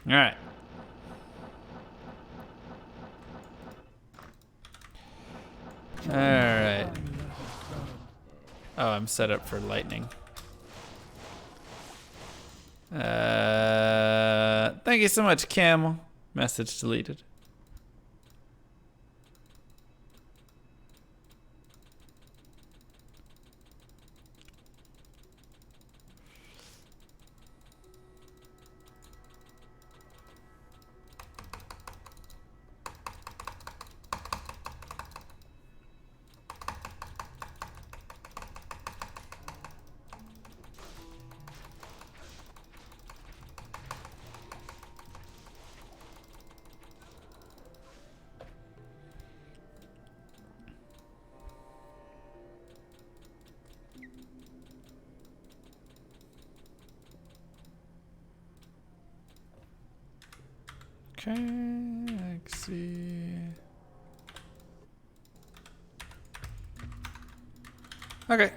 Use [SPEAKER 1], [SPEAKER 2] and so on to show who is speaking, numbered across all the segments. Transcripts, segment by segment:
[SPEAKER 1] All right. All right. Oh, I'm set up for lightning. Thank you so much, Camel. Message deleted. Okay, let's see. Okay.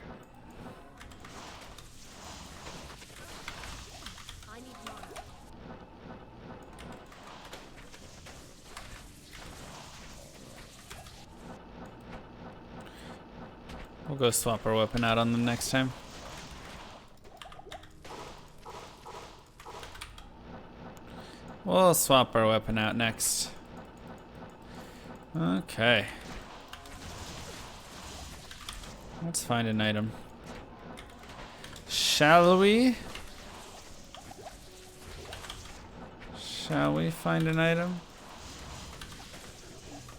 [SPEAKER 1] We'll go swap our weapon out on them next time. We'll swap our weapon out next. Okay. Let's find an item. Shall we? Shall we find an item?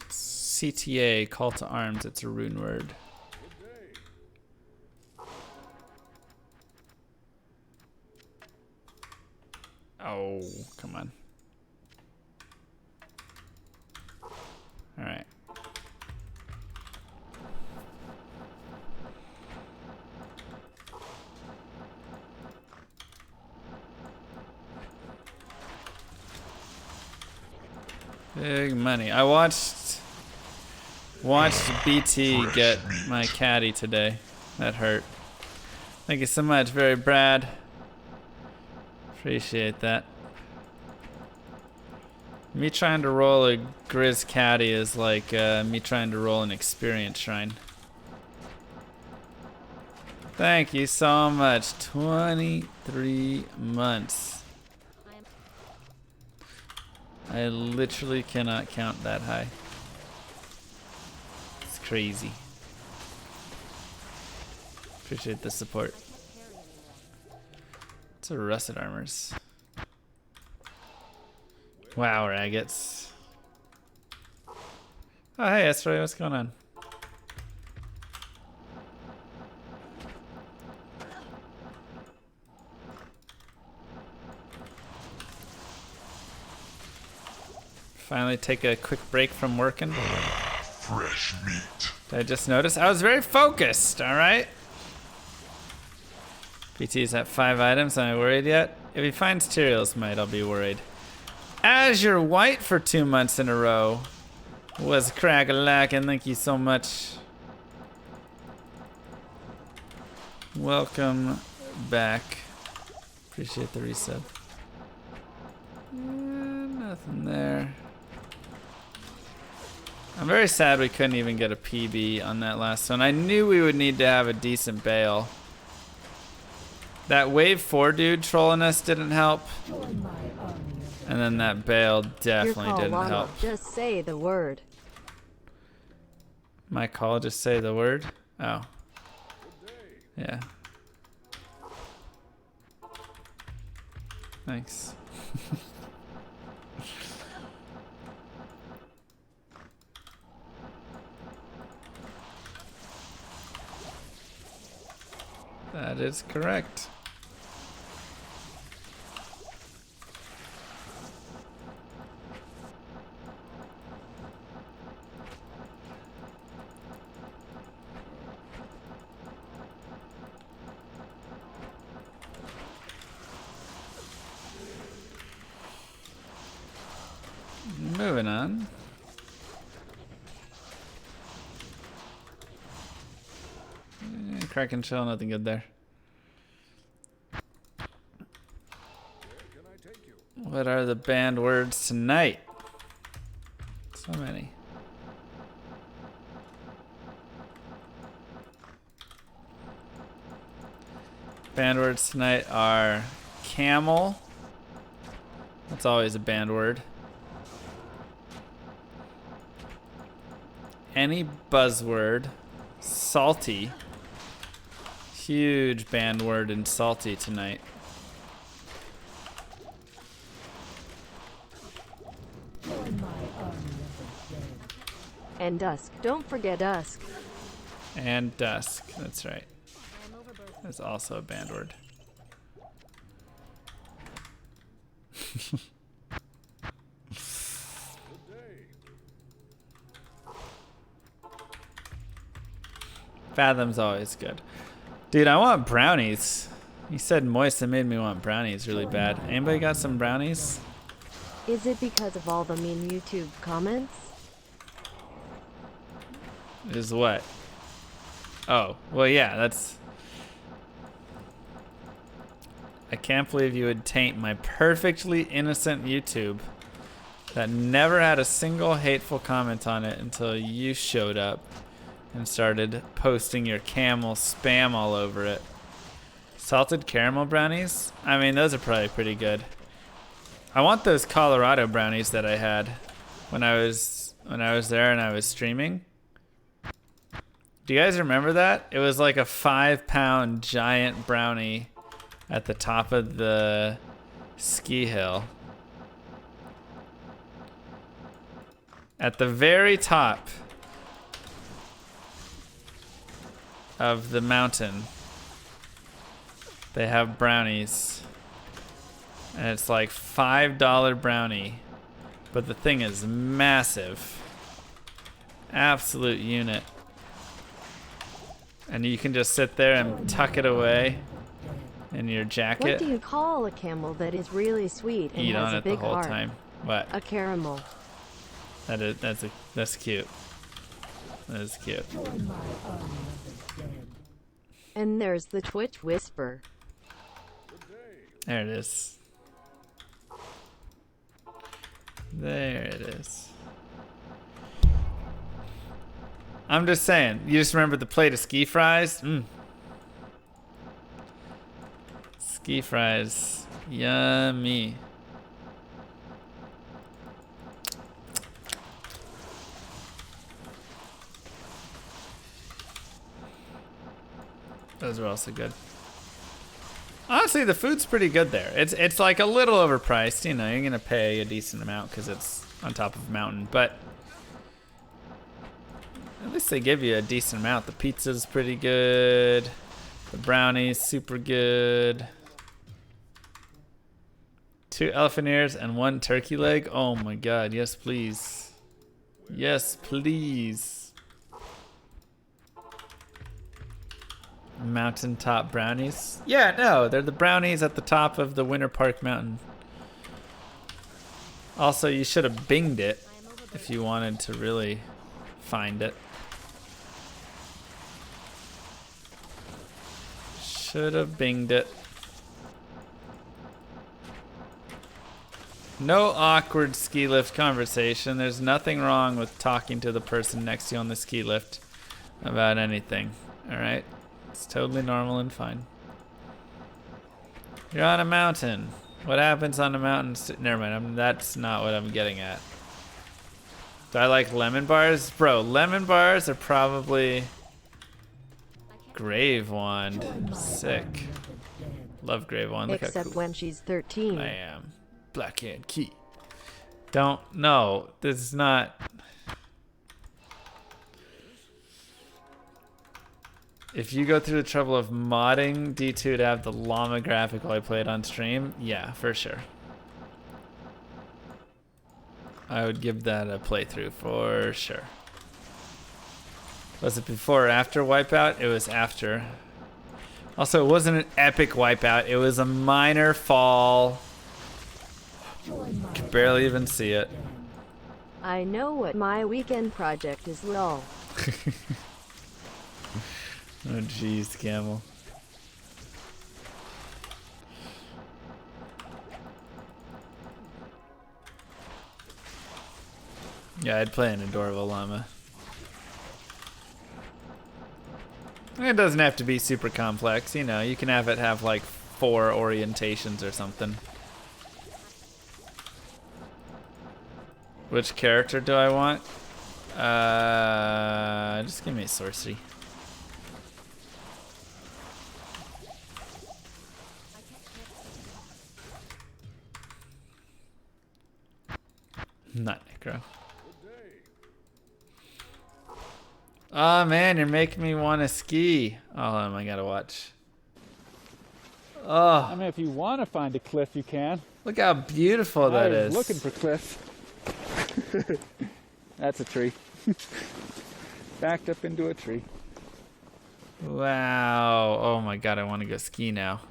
[SPEAKER 1] CTA, call to arms. It's a rune word. Oh, come on. All right. Big money. I watched BT get my caddy today. That hurt. Thank you so much, very Brad. Appreciate that. Me trying to roll a Grizz caddy is like me trying to roll an experience shrine. Thank you so much. 23 months. I literally cannot count that high. It's crazy. Appreciate the support. It's a russet armors. Wow, Raggots. Oh, hey, Estroy, what's going on? Finally take a quick break from working.
[SPEAKER 2] Fresh meat.
[SPEAKER 1] Did I just notice? I was very focused, all right? PT's at 5 items. Am I worried yet? If he finds Tyrael's Might, I'll be worried. Azure White for 2 months in a row was crack-a-lackin'. Thank you so much. Welcome back. Appreciate the resub. Nothing there. I'm very sad we couldn't even get a PB on that last one. I knew we would need to have a decent bail. That wave 4 dude trolling us didn't help. And then that bail definitely didn't help.
[SPEAKER 3] Just say the word.
[SPEAKER 1] My call, just say the word? Oh. Yeah. Thanks. That is correct. Moving on. Crack and shell, nothing good there. What What are the banned words tonight? So many. Banned words tonight are camel. That's always a banned word. Any buzzword. Salty. Huge banned word in salty tonight.
[SPEAKER 3] And dusk. Don't forget dusk.
[SPEAKER 1] And dusk. That's right. That's also a banned word. Fathom's always good. Dude, I want brownies. You said moist and made me want brownies really bad. Anybody got some brownies?
[SPEAKER 3] Is it because of all the mean YouTube comments?
[SPEAKER 1] Is what? Oh, well, yeah, that's... I can't believe you would taint my perfectly innocent YouTube that never had a single hateful comment on it until you showed up and started posting your camel spam all over it. Salted caramel brownies? I mean, those are probably pretty good. I want those Colorado brownies that I had when I was there and I was streaming. Do you guys remember that? It was like a 5-pound giant brownie at the top of the ski hill. At the very top of the mountain, they have brownies. And it's like $5 brownie. But the thing is massive. Absolute unit. And you can just sit there and tuck it away in your jacket.
[SPEAKER 3] What do you call a camel that is really sweet and
[SPEAKER 1] Eat
[SPEAKER 3] has
[SPEAKER 1] on
[SPEAKER 3] a
[SPEAKER 1] it the
[SPEAKER 3] big
[SPEAKER 1] whole
[SPEAKER 3] heart?
[SPEAKER 1] time. What?
[SPEAKER 3] A caramel.
[SPEAKER 1] That's cute. That is cute.
[SPEAKER 3] And there's the Twitch whisper.
[SPEAKER 1] There it is. There it is. I'm just saying, you just remember the plate of ski fries? Ski fries. Yummy. Those are also good. Honestly, the food's pretty good there. It's like a little overpriced. You know, you're gonna pay a decent amount because it's on top of a mountain, but at least they give you a decent amount. The pizza's pretty good. The brownies, super good. 2 elephant ears and 1 turkey leg. Oh my god, yes please. Yes please. Mountaintop brownies? Yeah, no, they're the brownies at the top of the Winter Park Mountain. Also, you should have binged it if you wanted to really find it. Should have binged it. No awkward ski lift conversation. There's nothing wrong with talking to the person next to you on the ski lift about anything. Alright? It's totally normal and fine. You're on a mountain. What happens on a mountain? Never mind. That's not what I'm getting at. Do I like lemon bars? Bro, lemon bars are probably Grave Wand. Sick. Love Grave Wand. Look
[SPEAKER 3] Except
[SPEAKER 1] how cool
[SPEAKER 3] when she's 13.
[SPEAKER 1] I am. Blackhand Key. Don't. No. This is not. If you go through the trouble of modding D2 to have the llama graphic while I play it on stream, yeah, for sure. I would give that a playthrough for sure. Was it before or after Wipeout? It was after. Also, it wasn't an epic Wipeout. It was a minor fall. Could barely even see it.
[SPEAKER 3] I know what my weekend project is, lol.
[SPEAKER 1] Oh jeez, Camel. Yeah, I'd play an adorable llama. It doesn't have to be super complex, you know. You can have it have like 4 orientations or something. Which character do I want? Just give me a sorcery. Not necro. Oh man, you're making me want to ski. Oh, I gotta watch. Oh,
[SPEAKER 4] I mean, if you want to find a cliff, you can.
[SPEAKER 1] look how beautiful that
[SPEAKER 4] I
[SPEAKER 1] is.
[SPEAKER 4] was looking for cliffs. That's a tree. Backed up into a tree.
[SPEAKER 1] Wow. Oh my god, I want to go ski now.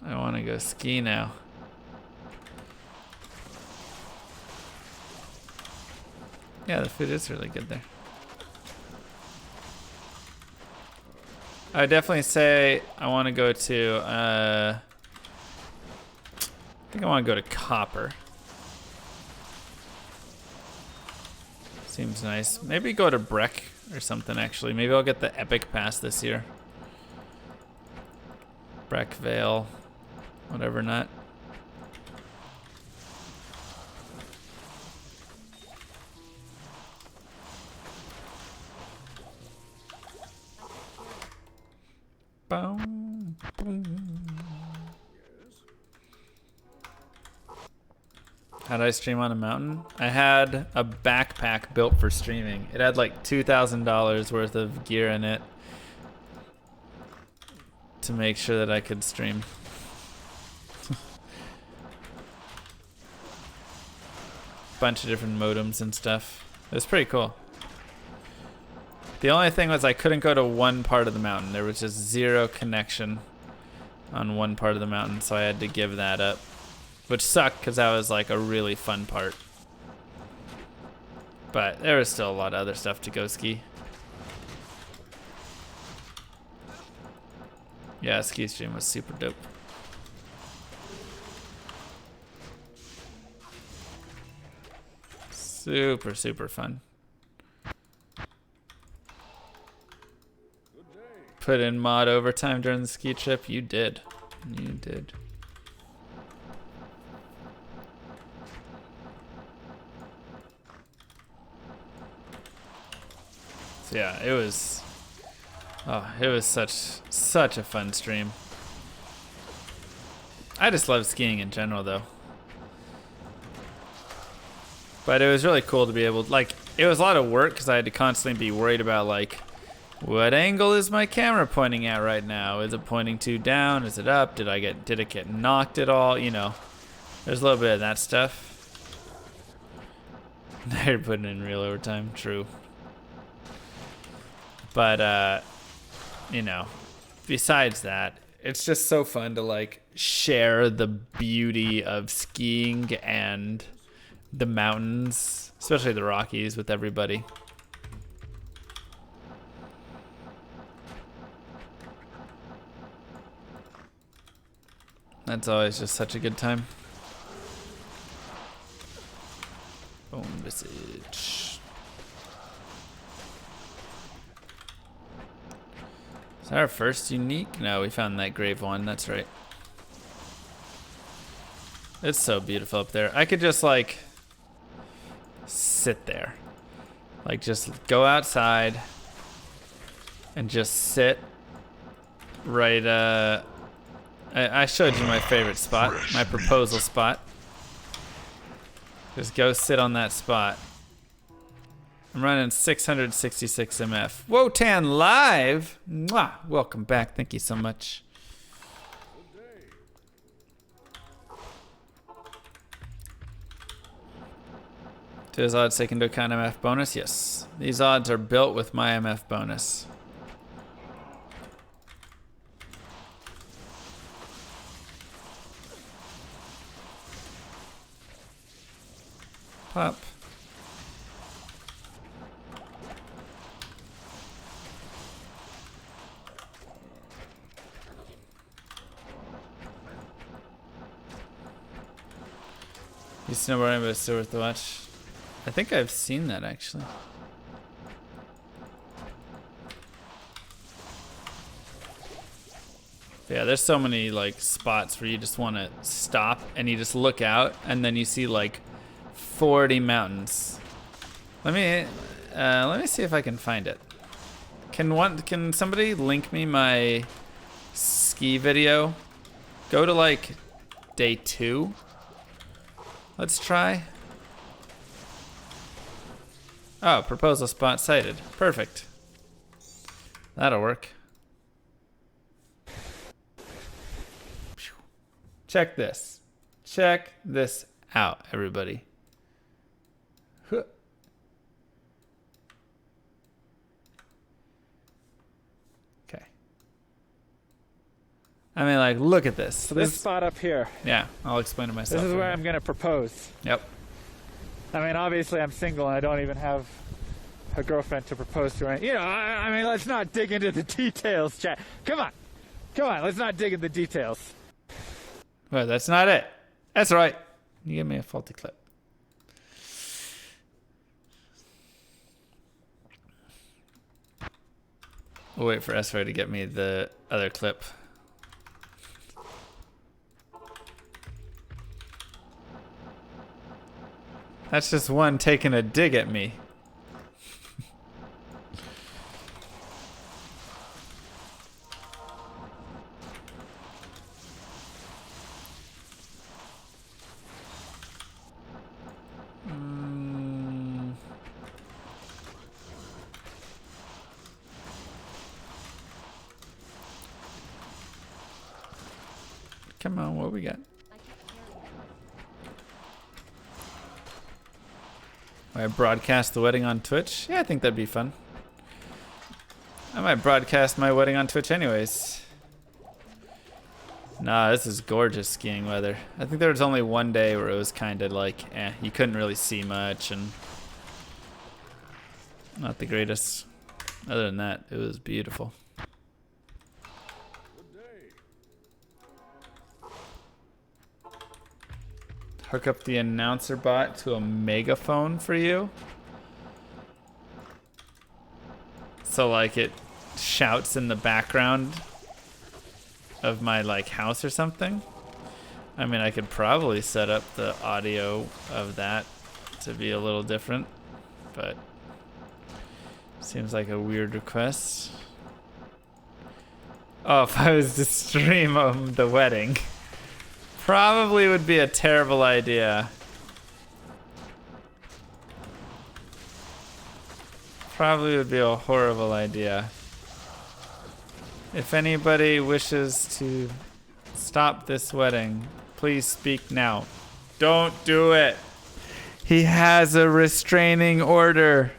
[SPEAKER 1] I want to go ski now. Yeah, the food is really good there. I would definitely say I want to go to, I think I want to go to Copper. Seems nice. Maybe go to Breck or something, actually. Maybe I'll get the Epic Pass this year. Breck, Vale, whatever not. Boom, boom. How did I stream on a mountain? I had a backpack built for streaming. It had like $2,000 worth of gear in it to make sure that I could stream. Bunch of different modems and stuff. It was pretty cool. The only thing was I couldn't go to one part of the mountain. There was just zero connection on one part of the mountain, so I had to give that up. Which sucked, because that was like a really fun part. But there was still a lot of other stuff to go ski. Yeah, ski stream was super dope. Super, super fun. Put in mod overtime during the ski trip? You did. You did. So yeah, it was such a fun stream. I just love skiing in general though. But it was really cool to be able, like, it was a lot of work because I had to constantly be worried about like, what angle is my camera pointing at right now? Is it pointing too down? Is it up? Did it get knocked at all? You know, there's a little bit of that stuff. They're putting in real overtime, true. But, you know, besides that, it's just so fun to like share the beauty of skiing and the mountains, especially the Rockies, with everybody. That's always just such a good time. Boom, message. Is that our first unique? No, we found that grave one, that's right. It's so beautiful up there. I could just like sit there. Like just go outside and just sit right, I showed you my favorite spot, my proposal spot. Just go sit on that spot. I'm running 666 MF. Wotan live! Mwah! Welcome back, thank you so much. Do those odds take into account MF bonus? Yes. These odds are built with my MF bonus. Pop. He's snowboarding, but it's still worth the watch. I think I've seen that actually. Yeah, there's so many like spots where you just want to stop and you just look out and then you see like 40 mountains. Let me see if I can find it. Can somebody link me my ski video? Go to like day 2. Let's try. Oh, proposal spot sighted. Perfect. That'll work. Check this. Check this out, everybody. Huh. Okay. I mean, like, look at this.
[SPEAKER 4] So this spot up here.
[SPEAKER 1] Yeah, I'll explain to myself.
[SPEAKER 4] This is where I'm gonna propose.
[SPEAKER 1] Yep.
[SPEAKER 4] I mean, obviously I'm single and I don't even have a girlfriend to propose to. You know, I mean, let's not dig into the details, chat. Come on, let's not dig into the details.
[SPEAKER 1] Well, that's not it. That's right. You give me a faulty clip. We'll wait for Esro to get me the other clip. That's just one taking a dig at me. Come on, what we got? I broadcast the wedding on Twitch? Yeah, I think that'd be fun. I might broadcast my wedding on Twitch anyways. Nah, this is gorgeous skiing weather. I think there was only one day where it was kind of like, you couldn't really see much and not the greatest. Other than that, it was beautiful. Hook up the announcer bot to a megaphone for you. So like it shouts in the background of my like house or something. I mean, I could probably set up the audio of that to be a little different, but seems like a weird request. Oh, if I was to stream the wedding. Probably would be a terrible idea. Probably would be a horrible idea. If anybody wishes to stop this wedding, please speak now. Don't do it. He has a restraining order.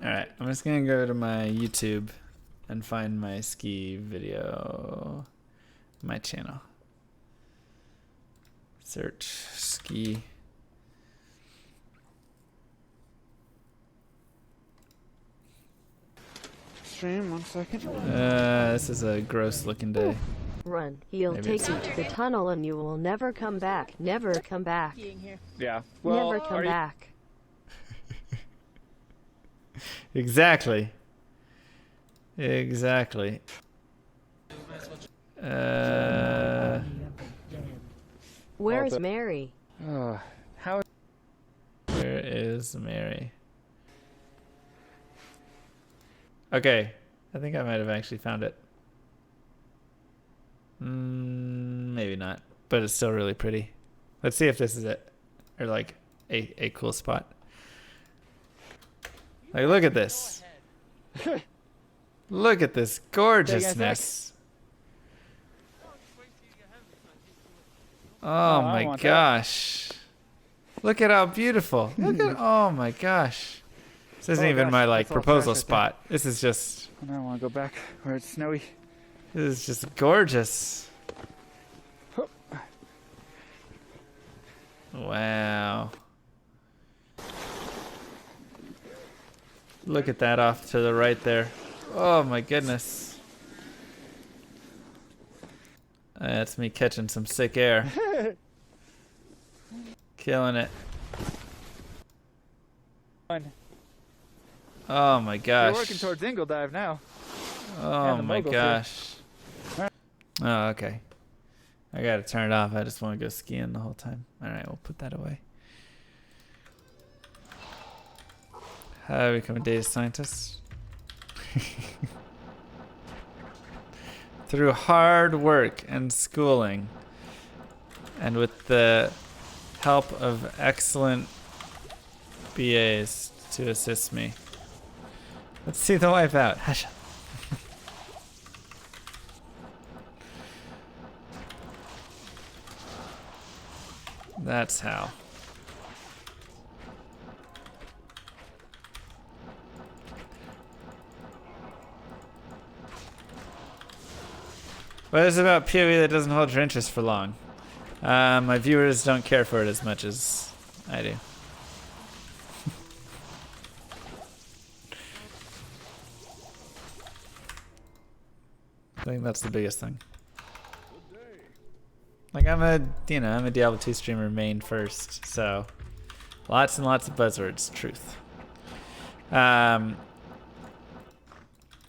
[SPEAKER 1] Alright, I'm just gonna go to my YouTube and find my ski video, my channel. Search ski.
[SPEAKER 4] Stream, 1 second.
[SPEAKER 1] This is a gross looking day.
[SPEAKER 3] Run. He'll
[SPEAKER 1] Maybe
[SPEAKER 3] take
[SPEAKER 1] it's-
[SPEAKER 3] you to the tunnel and you will never come back. Never come back.
[SPEAKER 4] Yeah. Well,
[SPEAKER 3] Never come back.
[SPEAKER 1] Exactly. Exactly.
[SPEAKER 3] Where's Mary?
[SPEAKER 4] How?
[SPEAKER 1] Where is Mary? Okay, I think I might have actually found it. Maybe not, but it's still really pretty. Let's see if this is it, or like a cool spot. Like, look at this. Look at this gorgeousness. Oh my gosh. Look at how beautiful. Look at, oh my gosh. This isn't even my like proposal spot. This is just,
[SPEAKER 4] I don't want to go back where it's snowy.
[SPEAKER 1] this is just gorgeous. Wow. Look at that off to the right there. Oh my goodness. That's me catching some sick air. Killing it. Oh my gosh.
[SPEAKER 4] You're working towards Ingle Dive now.
[SPEAKER 1] Oh my
[SPEAKER 4] mogul
[SPEAKER 1] gosh. Oh, okay. I gotta turn it off. I just want to go skiing the whole time. Alright, we'll put that away. How do I become a data scientist? Through hard work and schooling, and with the help of excellent BAs to assist me. Let's see the wipe out. Hush. That's how. What is it about PoE that doesn't hold your interest for long? My viewers don't care for it as much as I do. I think that's the biggest thing. Like I'm a Diablo 2 streamer main first, so lots and lots of buzzwords, truth.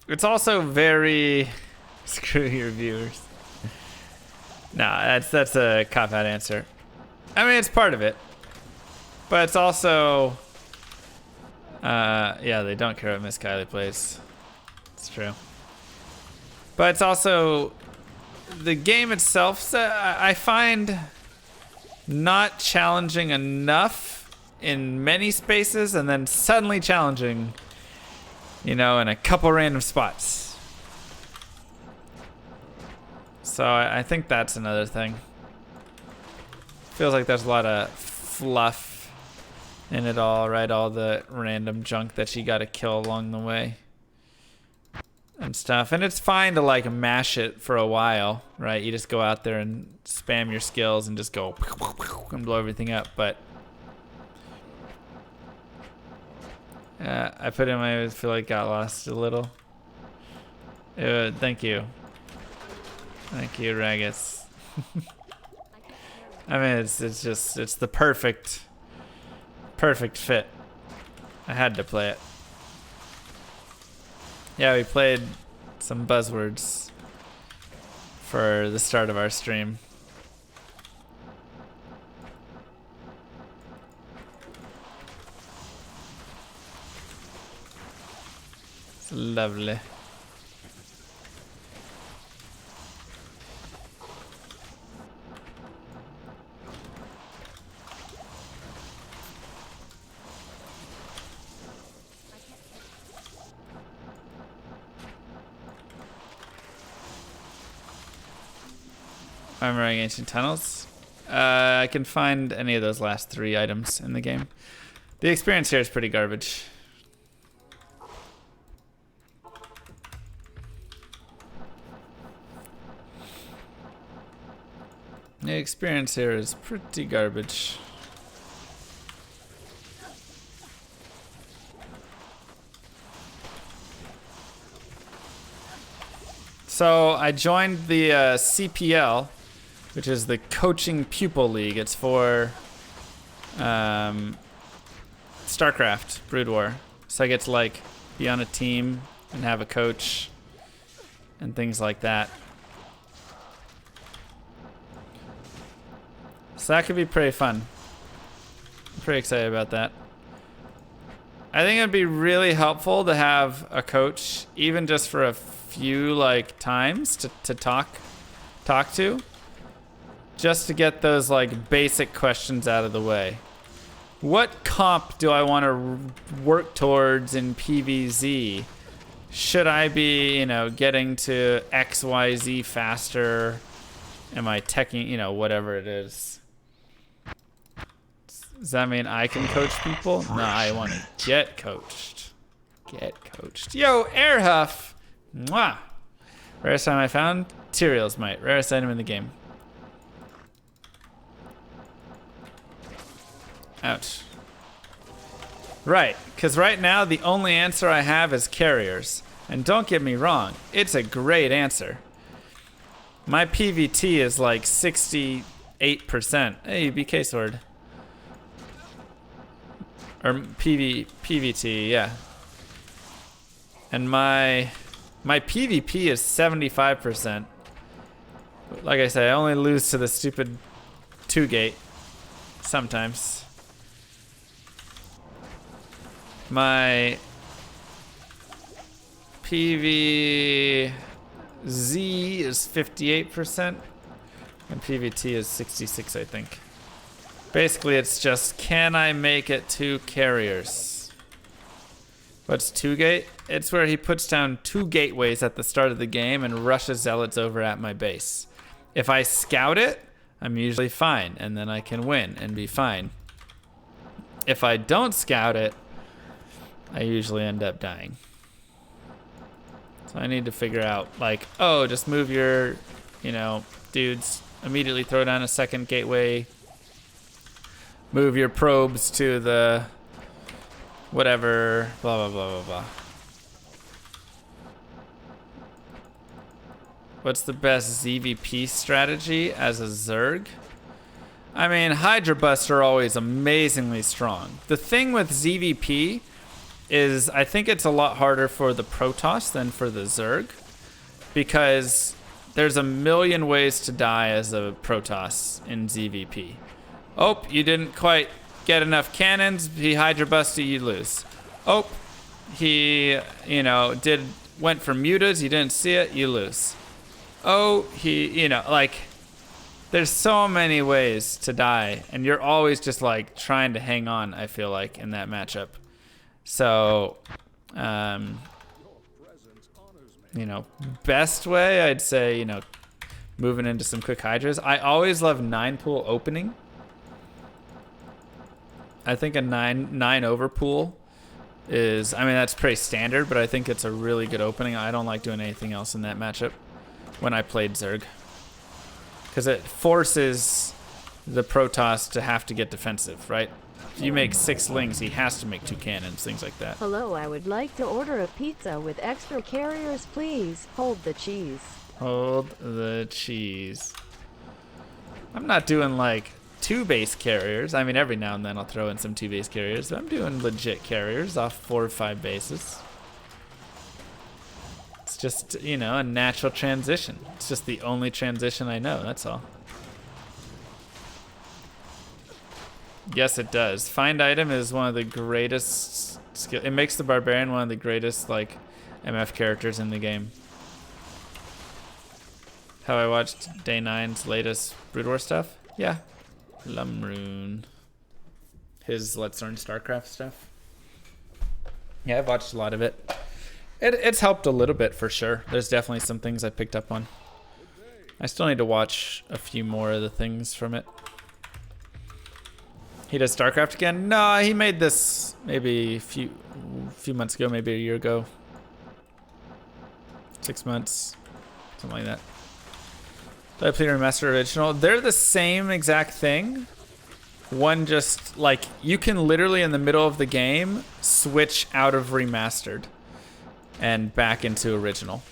[SPEAKER 1] It's also very screw your viewers. No, that's a cop-out answer. I mean, it's part of it, but it's also yeah, they don't care what Miss Kylie plays. It's true. But it's also the game itself, I find not challenging enough in many spaces and then suddenly challenging, in a couple random spots. So I think that's another thing. Feels like there's a lot of fluff in it all, right? All the random junk that you gotta kill along the way. And stuff, and it's fine to like mash it for a while, right? You just go out there and spam your skills and just go and blow everything up. But I put in my, I feel like got lost a little. Thank you, Ragus. I mean, it's the perfect fit. I had to play it. Yeah, we played some buzzwords for the start of our stream. It's lovely. Armoring ancient tunnels. I can find any of those last 3 items in the game. The experience here is pretty garbage. The experience here is pretty garbage. So I joined the CPL, which is the Coaching Pupil League. It's for StarCraft, Brood War. So I get to like be on a team and have a coach and things like that. So that could be pretty fun. I'm pretty excited about that. I think it'd be really helpful to have a coach, even just for a few like times to talk to. Just to get those like basic questions out of the way. What comp do I want to work towards in PvZ? Should I be, getting to XYZ faster? Am I teching, whatever it is? Does that mean I can coach people? No, I want to get coached. Get coached. Yo, Airhuff! Mwah! Rarest item I found? Tyrael's Might. Rarest item in the game. Ouch. Right, because right now the only answer I have is carriers. And don't get me wrong, it's a great answer. My PVT is like 68%. Hey, BK sword. Or PVT, yeah. And my PvP is 75%. Like I say, I only lose to the stupid 2-gate sometimes. My PVZ is 58%, and PVT is 66, I think. Basically, it's just, can I make it 2 carriers? What's 2-gate? It's where he puts down 2 gateways at the start of the game and rushes zealots over at my base. If I scout it, I'm usually fine, and then I can win and be fine. If I don't scout it, I usually end up dying. So I need to figure out, like, oh, just move your, dudes, immediately throw down a second gateway, move your probes to the whatever, blah, blah, blah, blah, blah. What's the best ZVP strategy as a Zerg? I mean, Hydra Busts are always amazingly strong. The thing with ZVP is I think it's a lot harder for the Protoss than for the Zerg, because there's a million ways to die as a Protoss in ZVP. Oh, you didn't quite get enough cannons, he Hydra Busted, you lose. Oh, he, went for mutas, you didn't see it, you lose. Oh, he, there's so many ways to die, and you're always just like trying to hang on, I feel like, in that matchup. So, best way, I'd say, moving into some quick hydras. I always love 9-pool opening. I think a 9 over pool is, that's pretty standard, but I think it's a really good opening. I don't like doing anything else in that matchup when I played Zerg, because it forces the Protoss to have to get defensive, right? If you make 6 lings, he has to make 2 cannons, things like that.
[SPEAKER 3] Hello, I would like to order a pizza with extra carriers, please. Hold the cheese.
[SPEAKER 1] Hold the cheese. I'm not doing like 2 base carriers. Every now and then I'll throw in some 2 base carriers, but I'm doing legit carriers off 4 or 5 bases. It's just, a natural transition. It's just the only transition I know, that's all. Yes, it does. Find item is one of the greatest skill. It makes the barbarian one of the greatest, MF characters in the game. How I watched Day 9's latest Brood War stuff? Yeah. Lumrune. His Let's Learn StarCraft stuff. Yeah, I've watched a lot of it. It's helped a little bit for sure. There's definitely some things I picked up on. I still need to watch a few more of the things from it. He does StarCraft again? No, he made this maybe a few months ago, maybe a year ago. 6 months, something like that. Did I play Remaster Original? They're the same exact thing. One just, you can literally in the middle of the game switch out of Remastered and back into Original.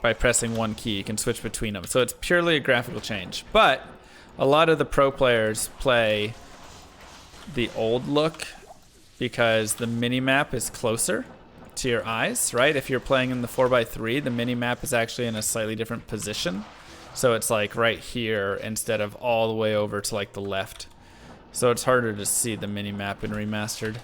[SPEAKER 1] By pressing one key, you can switch between them. So it's purely a graphical change. But a lot of the pro players play the old look because the mini-map is closer to your eyes, right? If you're playing in the 4x3, the mini-map is actually in a slightly different position. So it's right here instead of all the way over to the left. So it's harder to see the mini-map in Remastered.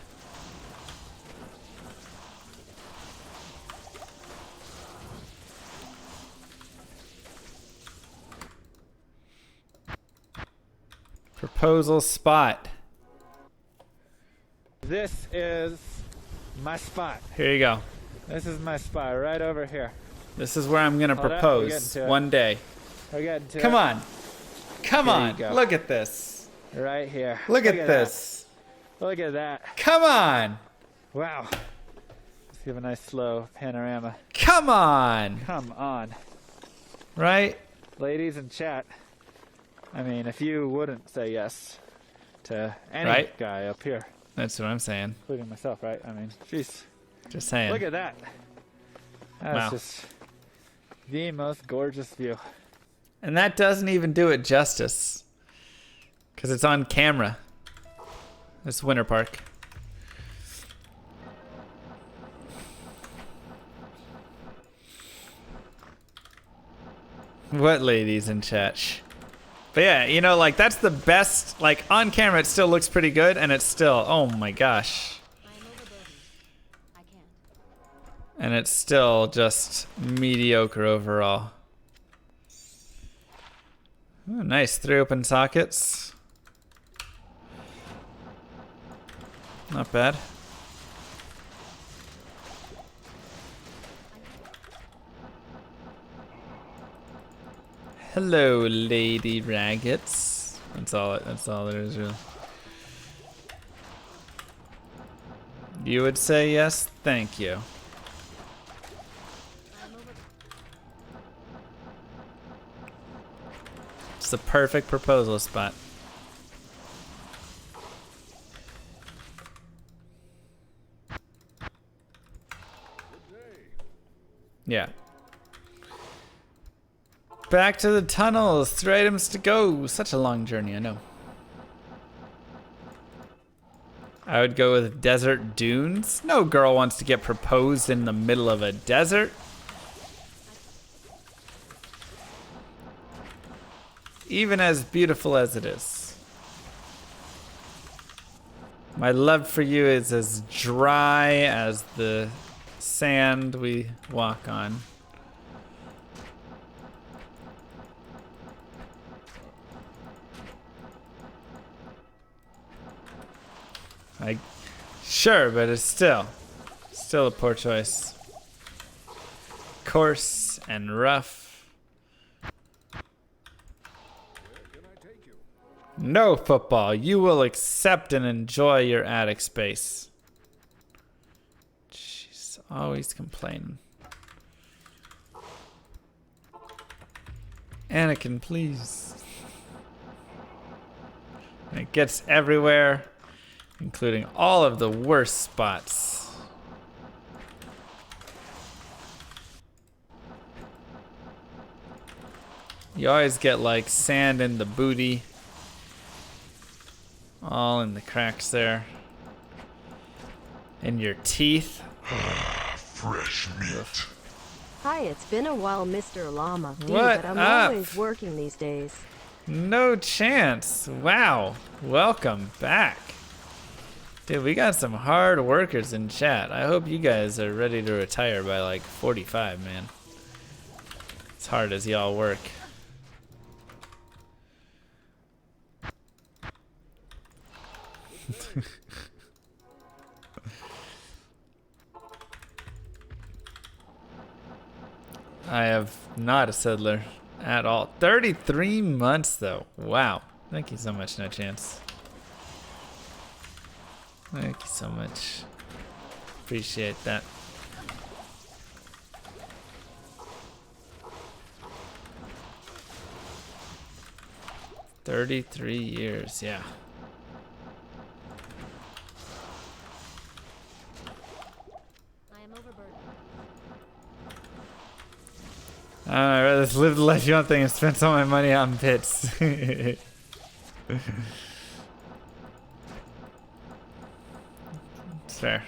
[SPEAKER 1] Proposal spot.
[SPEAKER 4] This is my spot.
[SPEAKER 1] Here you go.
[SPEAKER 4] This is my spot right over here.
[SPEAKER 1] This is where I'm going to propose one day.
[SPEAKER 4] We're getting to
[SPEAKER 1] Come
[SPEAKER 4] it.
[SPEAKER 1] on. Come
[SPEAKER 4] Here
[SPEAKER 1] on.
[SPEAKER 4] you go.
[SPEAKER 1] Look at this.
[SPEAKER 4] Right here.
[SPEAKER 1] Look at this.
[SPEAKER 4] That. Look at that.
[SPEAKER 1] Come on.
[SPEAKER 4] Wow. Let's give a nice slow panorama.
[SPEAKER 1] Come on.
[SPEAKER 4] Come on.
[SPEAKER 1] Right?
[SPEAKER 4] Ladies in chat. If you wouldn't say yes to any guy up here.
[SPEAKER 1] That's what I'm saying.
[SPEAKER 4] Including myself, right? I mean, jeez.
[SPEAKER 1] Just saying.
[SPEAKER 4] Look at that. That's
[SPEAKER 1] Wow.
[SPEAKER 4] just the most gorgeous view.
[SPEAKER 1] And that doesn't even do it justice. Because it's on camera. It's Winter Park. What ladies in chat? Shh. But yeah, you know, like that's the best. Like on camera, it still looks pretty good, and it's still, oh my gosh. And it's still just mediocre overall. Oh, nice, 3 open sockets. Not bad. Hello, Lady Raggets. That's all there is really. You would say yes? Thank you. It's the perfect proposal spot. Yeah. Back to the tunnels. 3 items to go. Such a long journey, I know. I would go with desert dunes. No girl wants to get proposed in the middle of a desert. Even as beautiful as it is. My love for you is as dry as the sand we walk on. Sure, but it's still a poor choice. Coarse and rough. No football. You will accept and enjoy your attic space. She's always complaining. Anakin, please. And it gets everywhere, including all of the worst spots. You always get like sand in the booty. All in the cracks there. In your teeth.
[SPEAKER 2] Fresh meat.
[SPEAKER 3] Hi, it's been a while, Mr. Llama. Dude,
[SPEAKER 1] What
[SPEAKER 3] but I'm
[SPEAKER 1] up?
[SPEAKER 3] always working these days.
[SPEAKER 1] No chance. Wow. Welcome back. Dude, we got some hard workers in chat. I hope you guys are ready to retire by like 45, man. As hard as y'all work. I have not a settler at all. 33 months though. Wow. Thank you so much, No Chance. Thank you so much. Appreciate that. "33 years, yeah. I'd rather just live the life you want thing and spend all my money on bits. It's fair.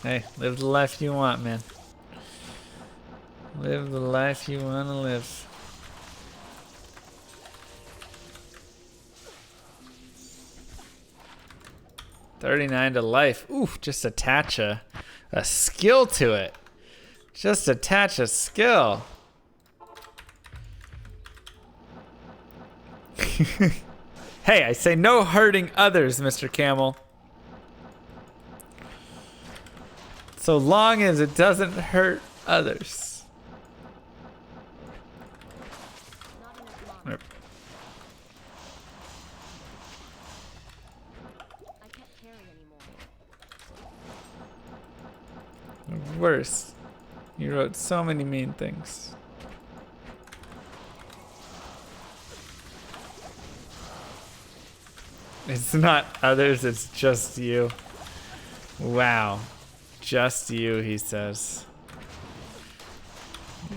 [SPEAKER 1] Hey, live the life you want, man. Live the life you want to live. $39 to life. Ooh, just attach a skill to it. Just attach a skill. Hey, I say no hurting others, Mr. Camel. So long as it doesn't hurt others. Yep. Worse. You wrote so many mean things. It's not others, it's just you. Wow. Just you, he says.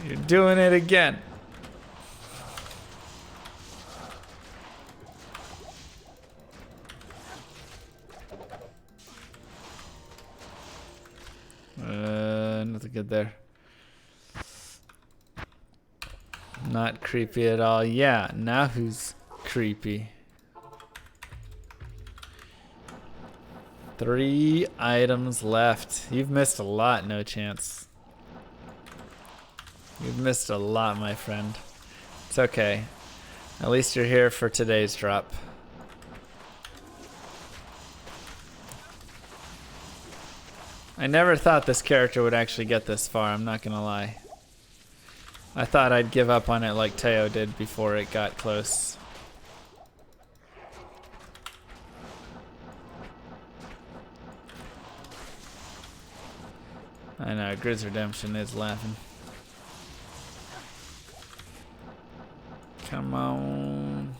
[SPEAKER 1] You're doing it again. Nothing good there. Not creepy at all. Yeah, now who's creepy? 3 items left. You've missed a lot, no chance. You've missed a lot, my friend. It's okay. At least you're here for today's drop. I never thought this character would actually get this far, I'm not gonna lie. I thought I'd give up on it like Teo did before it got close. I know, Grizz Redemption is laughing. Come on.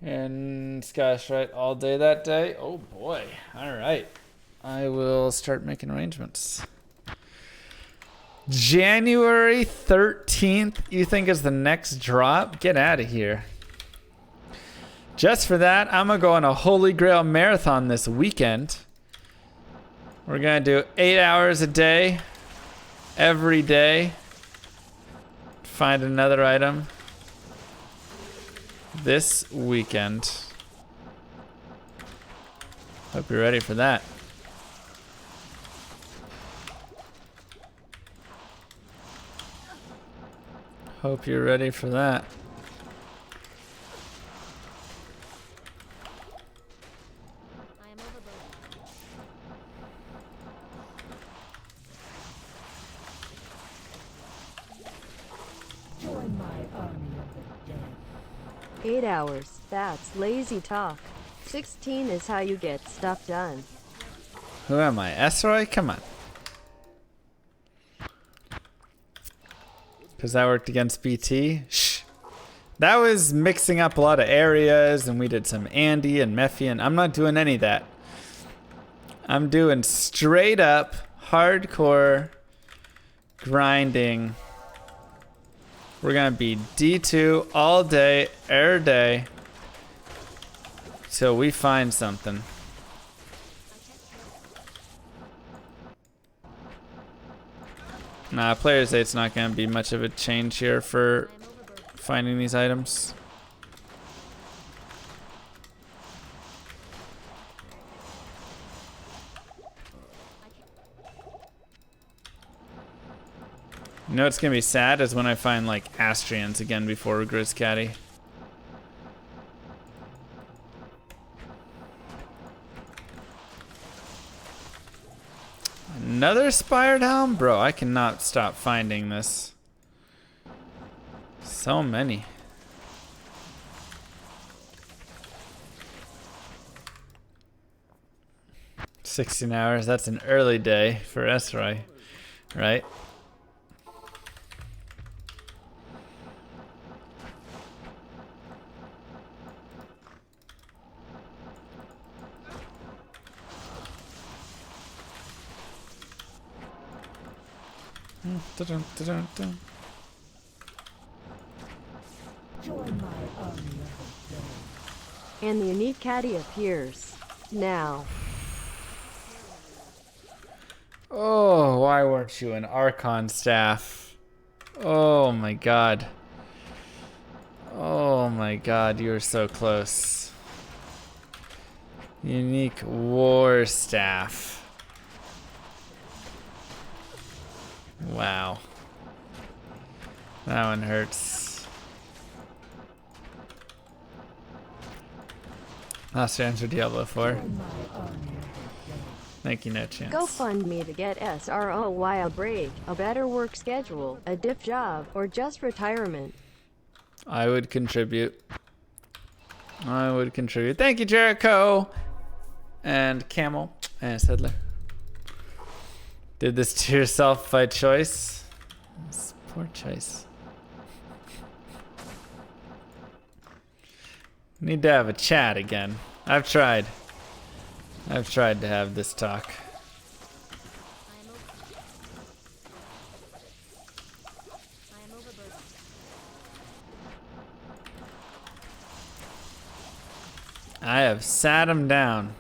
[SPEAKER 1] And Scottish Rite all day that day. Oh boy. Alright. I will start making arrangements. January 13th, you think is the next drop? Get out of here. Just for that, I'm going to go on a Holy Grail marathon this weekend. We're going to do 8 hours a day, every day. Find another item this weekend. Hope you're ready for that. Hope you're ready for that.
[SPEAKER 3] Join my army of the dead. 8 hours. That's lazy talk. 16 is how you get stuff done.
[SPEAKER 1] Who am I? Esroy? Come on. Because I worked against BT? Shh. That was mixing up a lot of areas, and we did some Andy and Mephian. I'm not doing any of that. I'm doing straight up, hardcore grinding. We're going to be D2 all day, every day, till we find something. Nah, players say it's not going to be much of a change here for finding these items. You know what's going to be sad is when I find like Astrians again before Grizzcatty. Another Spired Helm? Bro, I cannot stop finding this. So many. $16 hours, that's an early day for Esroy, right? Dun-dun-dun-dun-dun.
[SPEAKER 3] Join my army of the dead. And the unique caddy appears. Now.
[SPEAKER 1] Oh, why weren't you an Archon staff? Oh my god. Oh my god, you were so close. Unique war staff. Wow. That one hurts. Last chance for Diablo 4. Thank you, no chance.
[SPEAKER 3] Go fund me to get SROY a break, a better work schedule, a diff job, or just retirement.
[SPEAKER 1] I would contribute. I would contribute. Thank you, Jericho. And Camel. And Sedler. Did this to yourself by choice? It's poor choice. Need to have a chat again. I've tried to have this talk. I have sat him down.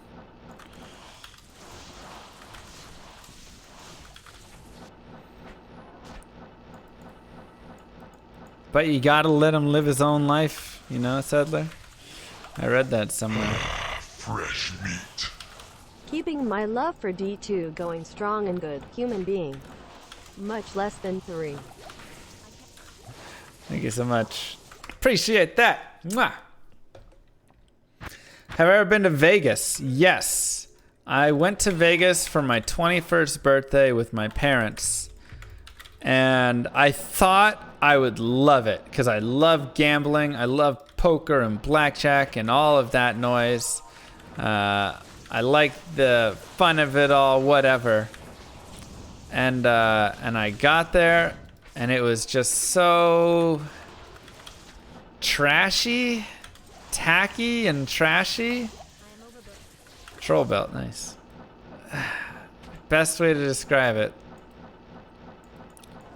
[SPEAKER 1] But you gotta let him live his own life, you know, Sedler? I read that somewhere.
[SPEAKER 2] Fresh meat.
[SPEAKER 3] Keeping my love for D2 going strong and good human being. Much less than 3.
[SPEAKER 1] Thank you so much. Appreciate that. Mwah. Have I ever been to Vegas? Yes. I went to Vegas for my 21st birthday with my parents. And I thought I would love it because I love gambling. I love poker and blackjack and all of that noise. I like the fun of it all, whatever. And I got there and it was just so trashy, tacky and trashy. Troll belt, nice. Best way to describe it.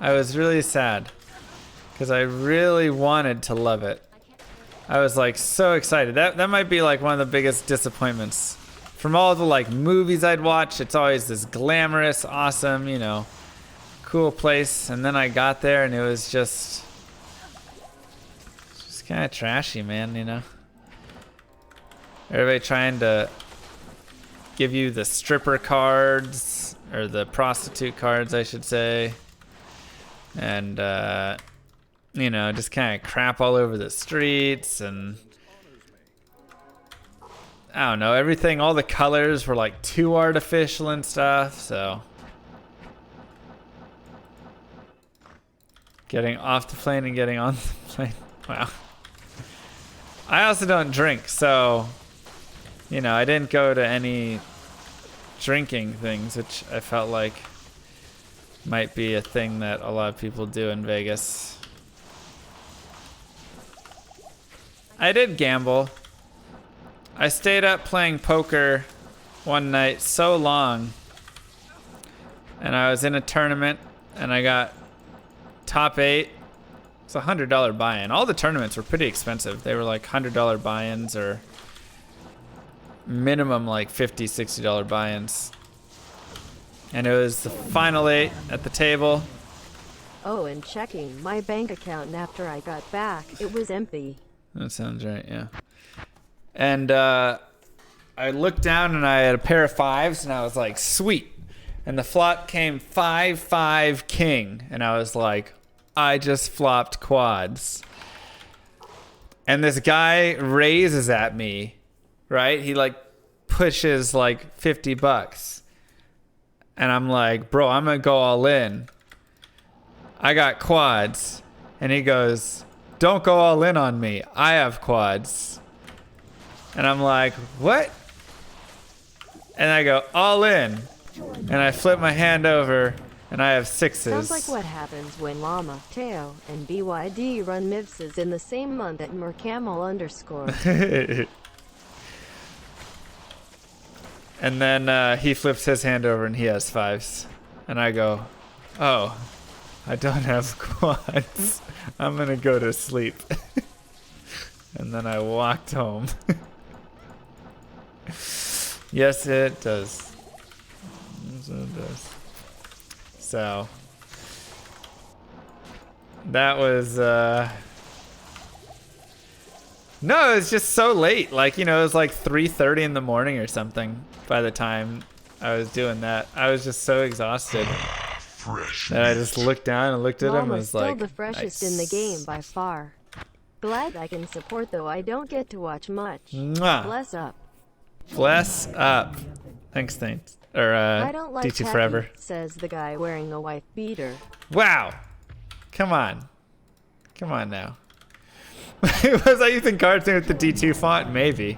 [SPEAKER 1] I was really sad because I really wanted to love it. I was like so excited. That might be like one of the biggest disappointments. From all the like movies I'd watch, it's always this glamorous, awesome, you know, cool place. And then I got there and it was just kind of trashy, man, you know. Everybody trying to give you the stripper cards, or the prostitute cards, I should say. And, you know, just kind of crap all over the streets, and I don't know, everything, all the colors were like too artificial and stuff, so. Getting off the plane and getting on the plane, wow. I also don't drink, so, you know, I didn't go to any drinking things, which I felt like might be a thing that a lot of people do in Vegas. I did gamble. I stayed up playing poker one night so long, and I was in a tournament and I got top 8. It's $100 buy-in. All the tournaments were pretty expensive. They were like $100 buy-ins or minimum like $50, $60 buy-ins. And it was the final 8 at the table.
[SPEAKER 3] Oh, and checking my bank account, and after I got back, it was empty.
[SPEAKER 1] That sounds right, yeah. And I looked down and I had a pair of 5s and I was like, sweet. And the flop came 5-5 king. And I was like, I just flopped quads. And this guy raises at me, right? He like pushes like $50. And I'm like, bro, I'm gonna go all in. I got quads. And he goes, don't go all in on me. I have quads. And I'm like, what? And I go, all in. And I flip my hand over, and I have 6s.
[SPEAKER 3] Sounds like what happens when Llama, Teo, and BYD run MIVSs in the same month at Mercamel_.
[SPEAKER 1] And then he flips his hand over, and he has 5s. And I go, oh, I don't have quads. I'm going to go to sleep. And then I walked home. Yes, it does. Yes, it does. So, that was, no, it was just so late. Like, you know, it was like 3:30 in the morning or something by the time I was doing that. I was just so exhausted that I just looked down and looked at him and was
[SPEAKER 3] still
[SPEAKER 1] like,
[SPEAKER 3] the freshest
[SPEAKER 1] nice.
[SPEAKER 3] in the game by far. Glad I can support, though I don't get to watch much.
[SPEAKER 1] Mwah.
[SPEAKER 3] Bless up.
[SPEAKER 1] Bless up. Thanks, thanks. Or,
[SPEAKER 3] I don't like
[SPEAKER 1] D2
[SPEAKER 3] tacky,
[SPEAKER 1] forever.
[SPEAKER 3] says the guy wearing a wife beater.
[SPEAKER 1] Wow. Come on. Come on now. Was I using cartoon with the D2 font? Maybe.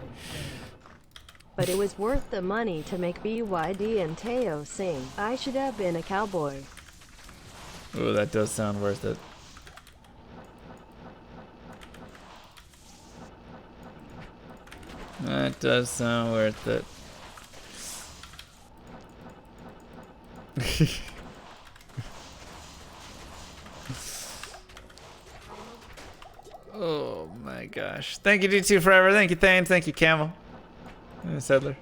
[SPEAKER 3] But it was worth the money to make BYD and Teo sing. I should have been a cowboy.
[SPEAKER 1] Ooh, that does sound worth it. That does sound worth it. Oh my gosh. Thank you, D2 Forever. Thank you, Thane. Thank you, Camel. Settler.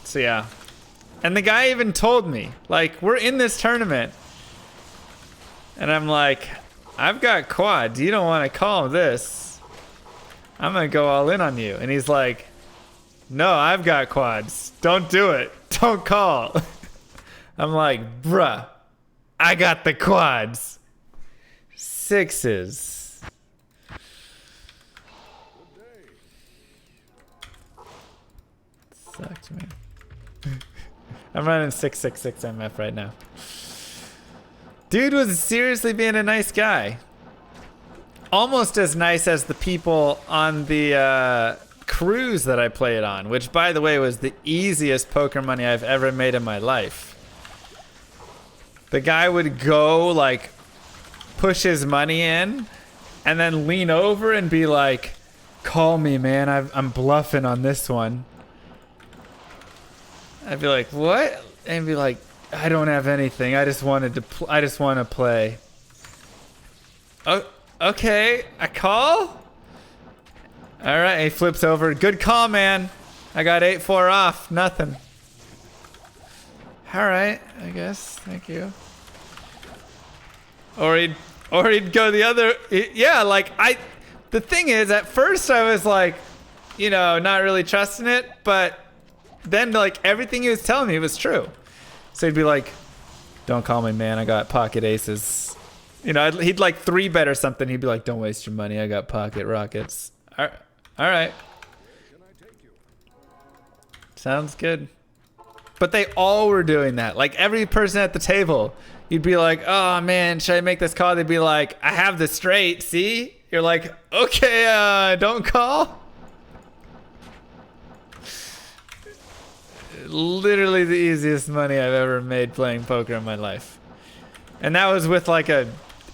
[SPEAKER 1] So yeah. And the guy even told me, like, we're in this tournament. And I'm like, I've got quads. You don't want to call this. I'm going to go all in on you. And he's like, no, I've got quads. Don't do it. Don't call. I'm like, bruh, I got the quads. Sixes. Sucks, man. I'm running 666 MF right now. Dude was seriously being a nice guy. Almost as nice as the people on the cruise that I played on, which, by the way, was the easiest poker money I've ever made in my life. The guy would go, like, push his money in and then lean over and be like, call me, man. I'm bluffing on this one. I'd be like, what? And be like, I don't have anything. I just wanted to. I just want to play. Oh, okay. I call. All right. He flips over. Good call, man. I got 8-4 off. Nothing. All right. I guess. Thank you. Or he'd go the other. Yeah. Like the thing is, at first I was like, you know, not really trusting it, but then like everything he was telling me was true. So he'd be like, don't call me, man. I got pocket aces. You know, he'd like 3-bet or something. He'd be like, don't waste your money. I got pocket rockets. All right. Sounds good. But they all were doing that. Like every person at the table, you'd be like, oh man, should I make this call? They'd be like, I have the straight. See? You're like, okay, don't call. Literally the easiest money I've ever made playing poker in my life. And that was with like a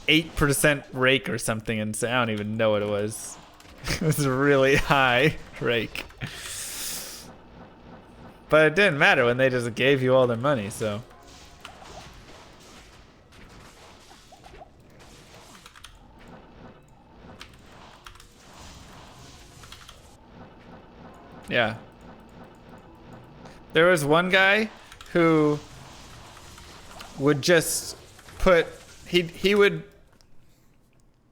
[SPEAKER 1] 8% rake or something, and I don't even know what it was. It was a really high rake. But it didn't matter when they just gave you all their money, so. Yeah. There was one guy who would just put, he would,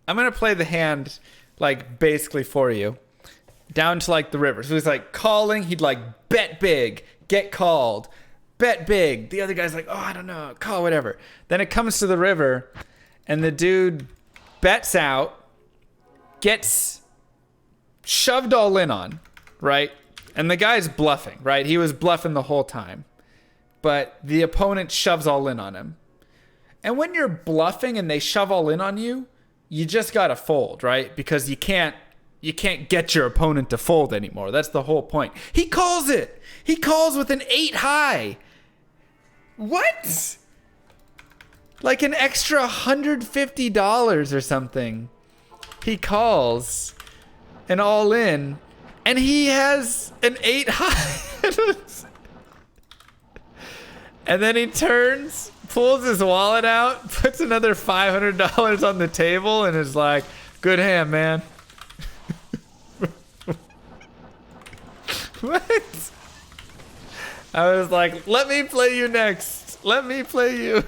[SPEAKER 1] I'm going to play the hand like basically for you down to like the river. So he's like calling, he'd like bet big, get called, bet big. The other guy's like, oh, I don't know, call whatever. Then it comes to the river and the dude bets out, gets shoved all in on, right? And the guy's bluffing, right? He was bluffing the whole time. But the opponent shoves all in on him. And when you're bluffing and they shove all in on you, you just gotta fold, right? Because you can't get your opponent to fold anymore. That's the whole point. He calls it. He calls with an 8 high. What? Like an extra $150 or something. He calls an all in. And he has an 8 high. And then he turns, pulls his wallet out, puts another $500 on the table, and is like, good hand, man. What? I was like, let me play you next. Let me play you.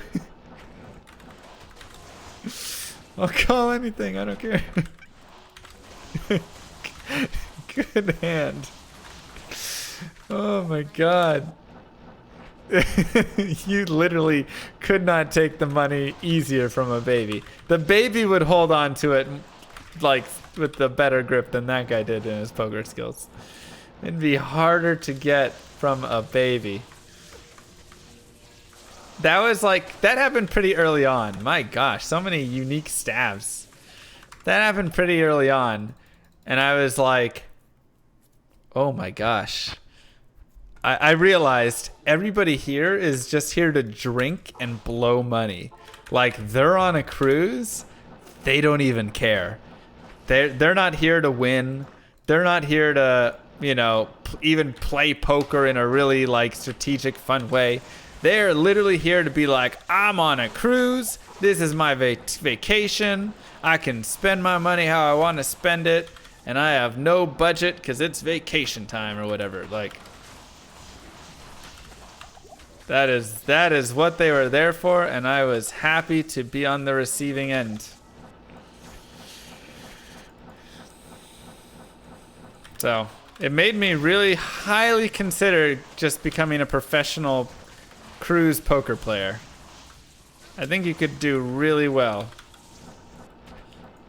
[SPEAKER 1] I'll call anything. I don't care. Good hand. Oh my god. You literally could not take the money easier from a baby. The baby would hold on to it like with the better grip than that guy did in his poker skills. It'd be harder to get from a baby. That was like, that happened pretty early on. My gosh, so many unique stabs. That happened pretty early on. And I was like, oh my gosh. I realized everybody here is just here to drink and blow money. Like, they're on a cruise, they don't even care. They're not here to win. They're not here to, you know, even play poker in a really like strategic, fun way. They're literally here to be like, I'm on a cruise. This is my vacation. I can spend my money how I want to spend it, and I have no budget because it's vacation time or whatever. Like, that is what they were there for, and I was happy to be on the receiving end. So it made me really highly consider just becoming a professional cruise poker player. I think you could do really well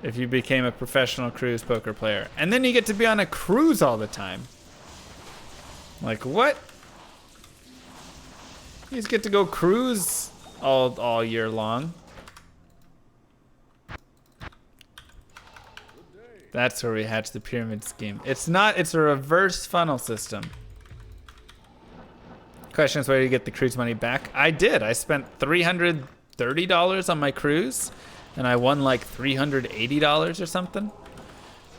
[SPEAKER 1] if you became a professional cruise poker player. And then you get to be on a cruise all the time. Like, what? You just get to go cruise all year long. That's where we hatch the pyramid scheme. It's not, it's a reverse funnel system. Question is, where do you get the cruise money back? I did. I spent $330 on my cruise, and I won like $380 or something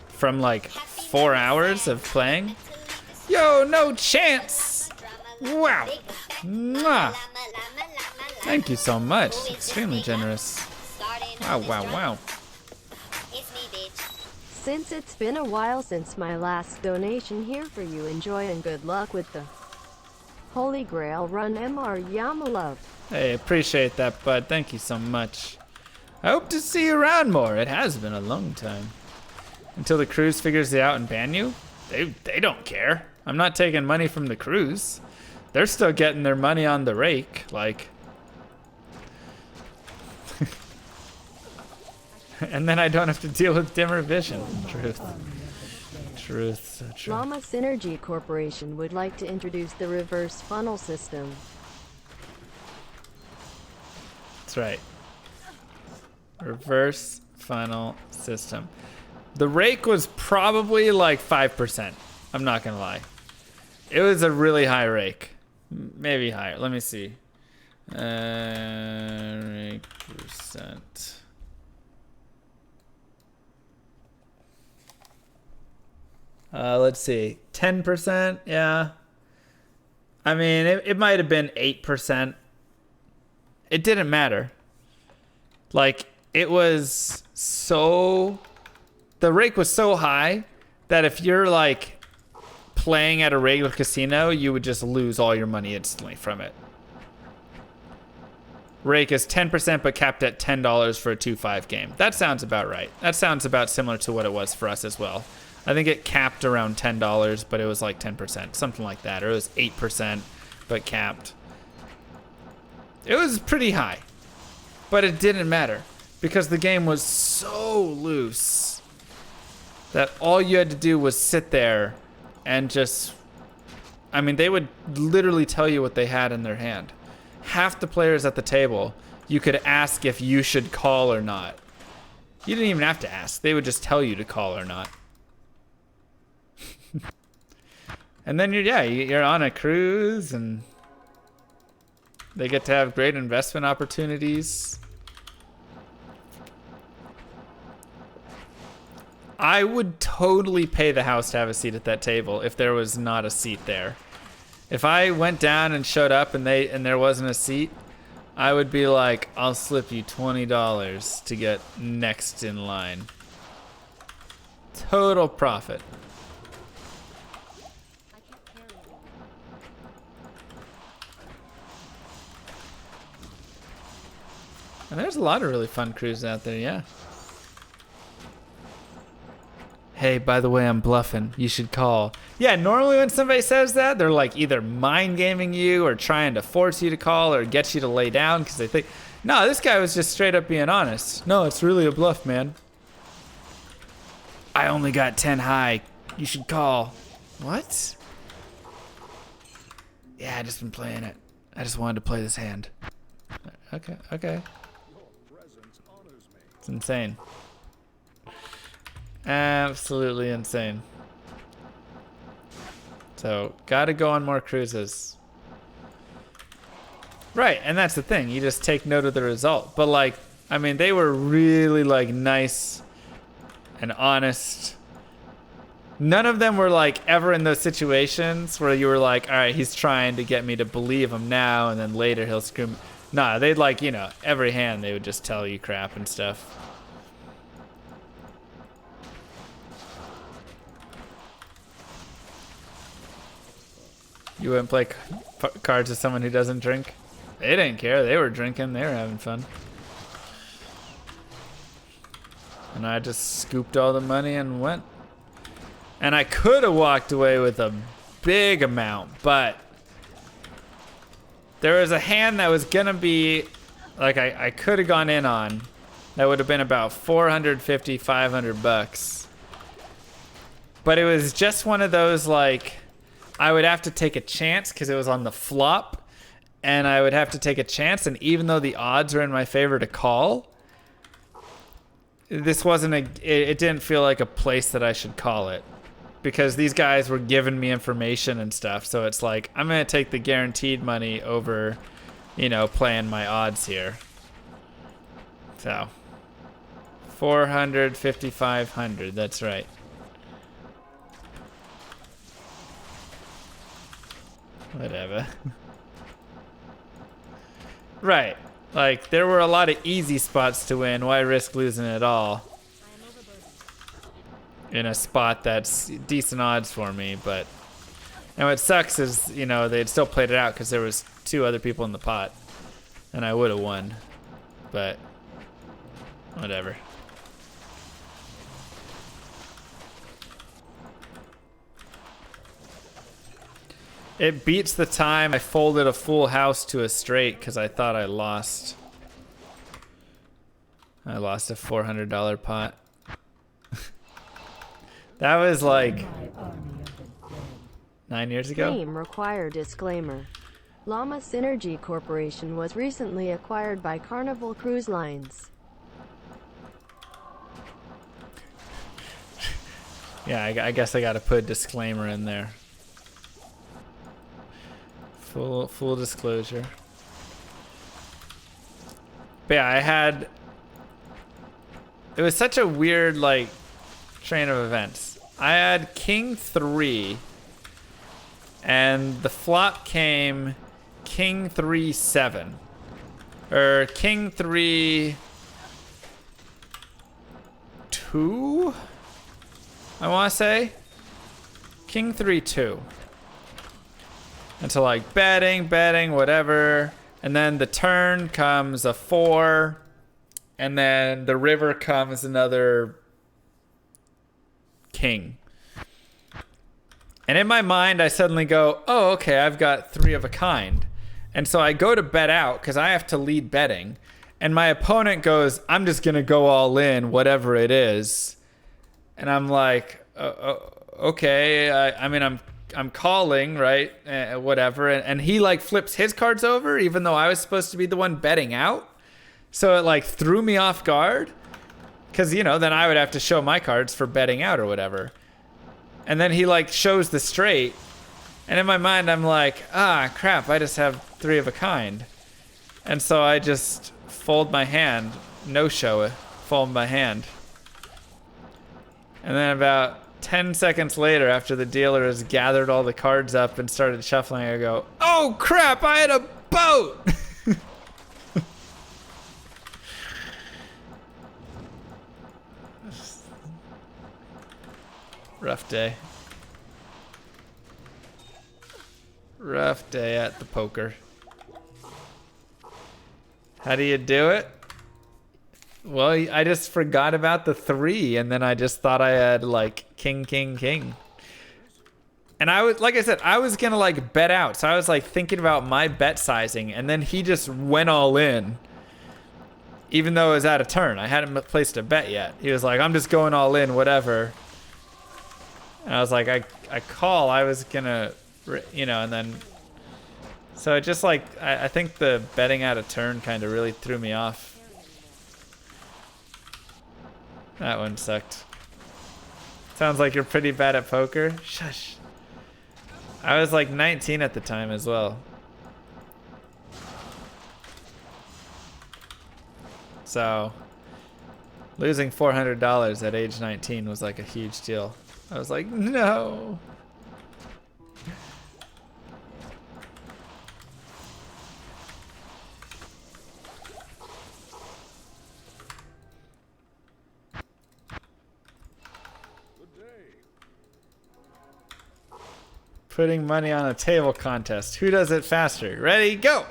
[SPEAKER 1] from like 4 hours of playing. Yo, no chance! Wow. Mwah. Thank you so much. Extremely generous. Wow, wow, wow.
[SPEAKER 3] Since it's been a while since my last donation, here for you. Enjoy and good luck with the Holy Grail run, MR Yamalove.
[SPEAKER 1] Hey, appreciate that, bud. Thank you so much. I hope to see you around more. It has been a long time. Until the cruise figures it out and ban you? They don't care. I'm not taking money from the cruise. They're still getting their money on the rake, like. And then I don't have to deal with dimmer vision. Truth. Truth, so true.
[SPEAKER 3] Llama Synergy Corporation would like to introduce the reverse funnel system.
[SPEAKER 1] That's right. Reverse funnel system. The rake was probably like 5%. I'm not gonna lie. It was a really high rake. Maybe higher. Let me see. Rake percent. Let's see. 10%. Yeah. I mean, it might have been 8%. It didn't matter. Like, it was so... The rake was so high that if you're, like, playing at a regular casino, you would just lose all your money instantly from it. Rake is 10% but capped at $10 for a 2-5 game. That sounds about right. That sounds about similar to what it was for us as well. I think it capped around $10, but it was like 10%, something like that. Or it was 8%, but capped. It was pretty high, but it didn't matter because the game was so loose that all you had to do was sit there and just, I mean, they would literally tell you what they had in their hand. Half the players at the table, you could ask if you should call or not. You didn't even have to ask. They would just tell you to call or not. And then you're on a cruise and they get to have great investment opportunities. I would totally pay the house to have a seat at that table if there was not a seat there. If I went down and showed up and there wasn't a seat, I would be like, I'll slip you $20 to get next in line. Total profit. And there's a lot of really fun cruises out there, yeah. Hey, by the way, I'm bluffing. You should call. Yeah, normally when somebody says that, they're like either mind gaming you or trying to force you to call or get you to lay down because they think, no, this guy was just straight up being honest. No, it's really a bluff, man. I only got 10 high. You should call. What? Yeah, I just been playing it. I just wanted to play this hand. Okay. It's insane. Absolutely insane. So, gotta go on more cruises. Right, and that's the thing. You just take note of the result. But, like, I mean, they were really, like, nice and honest. None of them were, like, ever in those situations where you were like, all right, he's trying to get me to believe him now, and then later he'll screw me. Nah, they'd, like, you know, every hand they would just tell you crap and stuff. You wouldn't play cards with someone who doesn't drink? They didn't care. They were drinking. They were having fun. And I just scooped all the money and went. And I could have walked away with a big amount, but there was a hand that was gonna be, like, I could have gone in on. That would have been about 450, 500 bucks. But it was just one of those, like, I would have to take a chance because it was on the flop, and I would have to take a chance, and even though the odds are in my favor to call, this wasn't it didn't feel like a place that I should call it, because these guys were giving me information and stuff, so it's like, I'm gonna take the guaranteed money over, you know, playing my odds here. So 400, 5,500, that's right. Whatever. Right. Like, there were a lot of easy spots to win. Why risk losing it all in a spot that's decent odds for me? But, and what sucks is, you know, they'd still played it out because there was 2 other people in the pot, and I would have won. But whatever. It beats the time I folded a full house to a straight because I thought I lost. I lost a $400 pot. That was like 9 years ago.
[SPEAKER 3] Name required disclaimer. Llama Synergy Corporation was recently acquired by Carnival Cruise Lines.
[SPEAKER 1] Yeah, I guess I gotta put a disclaimer in there. Full disclosure. But yeah, it was such a weird, like, train of events. I had King 3, and the flop came King 3 7, or King 3 2. I want to say King 3 2. And so, like, betting, whatever. And then the turn comes a 4. And then the river comes another king. And in my mind, I suddenly go, oh, okay, I've got 3 of a kind. And so I go to bet out because I have to lead betting. And my opponent goes, I'm just going to go all in, whatever it is. And I'm like, okay, I mean, I'm calling, right? Whatever. And he, like, flips his cards over, even though I was supposed to be the one betting out. So it, like, threw me off guard. Because, you know, then I would have to show my cards for betting out or whatever. And then he, like, shows the straight. And in my mind, I'm like, ah, crap, I just have 3 of a kind. And so I just fold my hand, no-show it, fold my hand. And then about 10 seconds later, after the dealer has gathered all the cards up and started shuffling, I go, oh crap, I had a boat! Rough day. Rough day at the poker. How do you do it? Well, I just forgot about the 3, and then I just thought I had, like, king, king, king. And I was, like I said, I was gonna, like, bet out. So I was, like, thinking about my bet sizing, and then he just went all in. Even though it was out of turn. I hadn't placed a bet yet. He was like, I'm just going all in, whatever. And I was like, I call. I was gonna, you know, and then So it just like, I think the betting out of turn kind of really threw me off. That one sucked. Sounds like you're pretty bad at poker. Shush. I was like 19 at the time as well. So losing $400 at age 19 was like a huge deal. I was like, no. Putting money on a table contest. Who does it faster? Ready, go!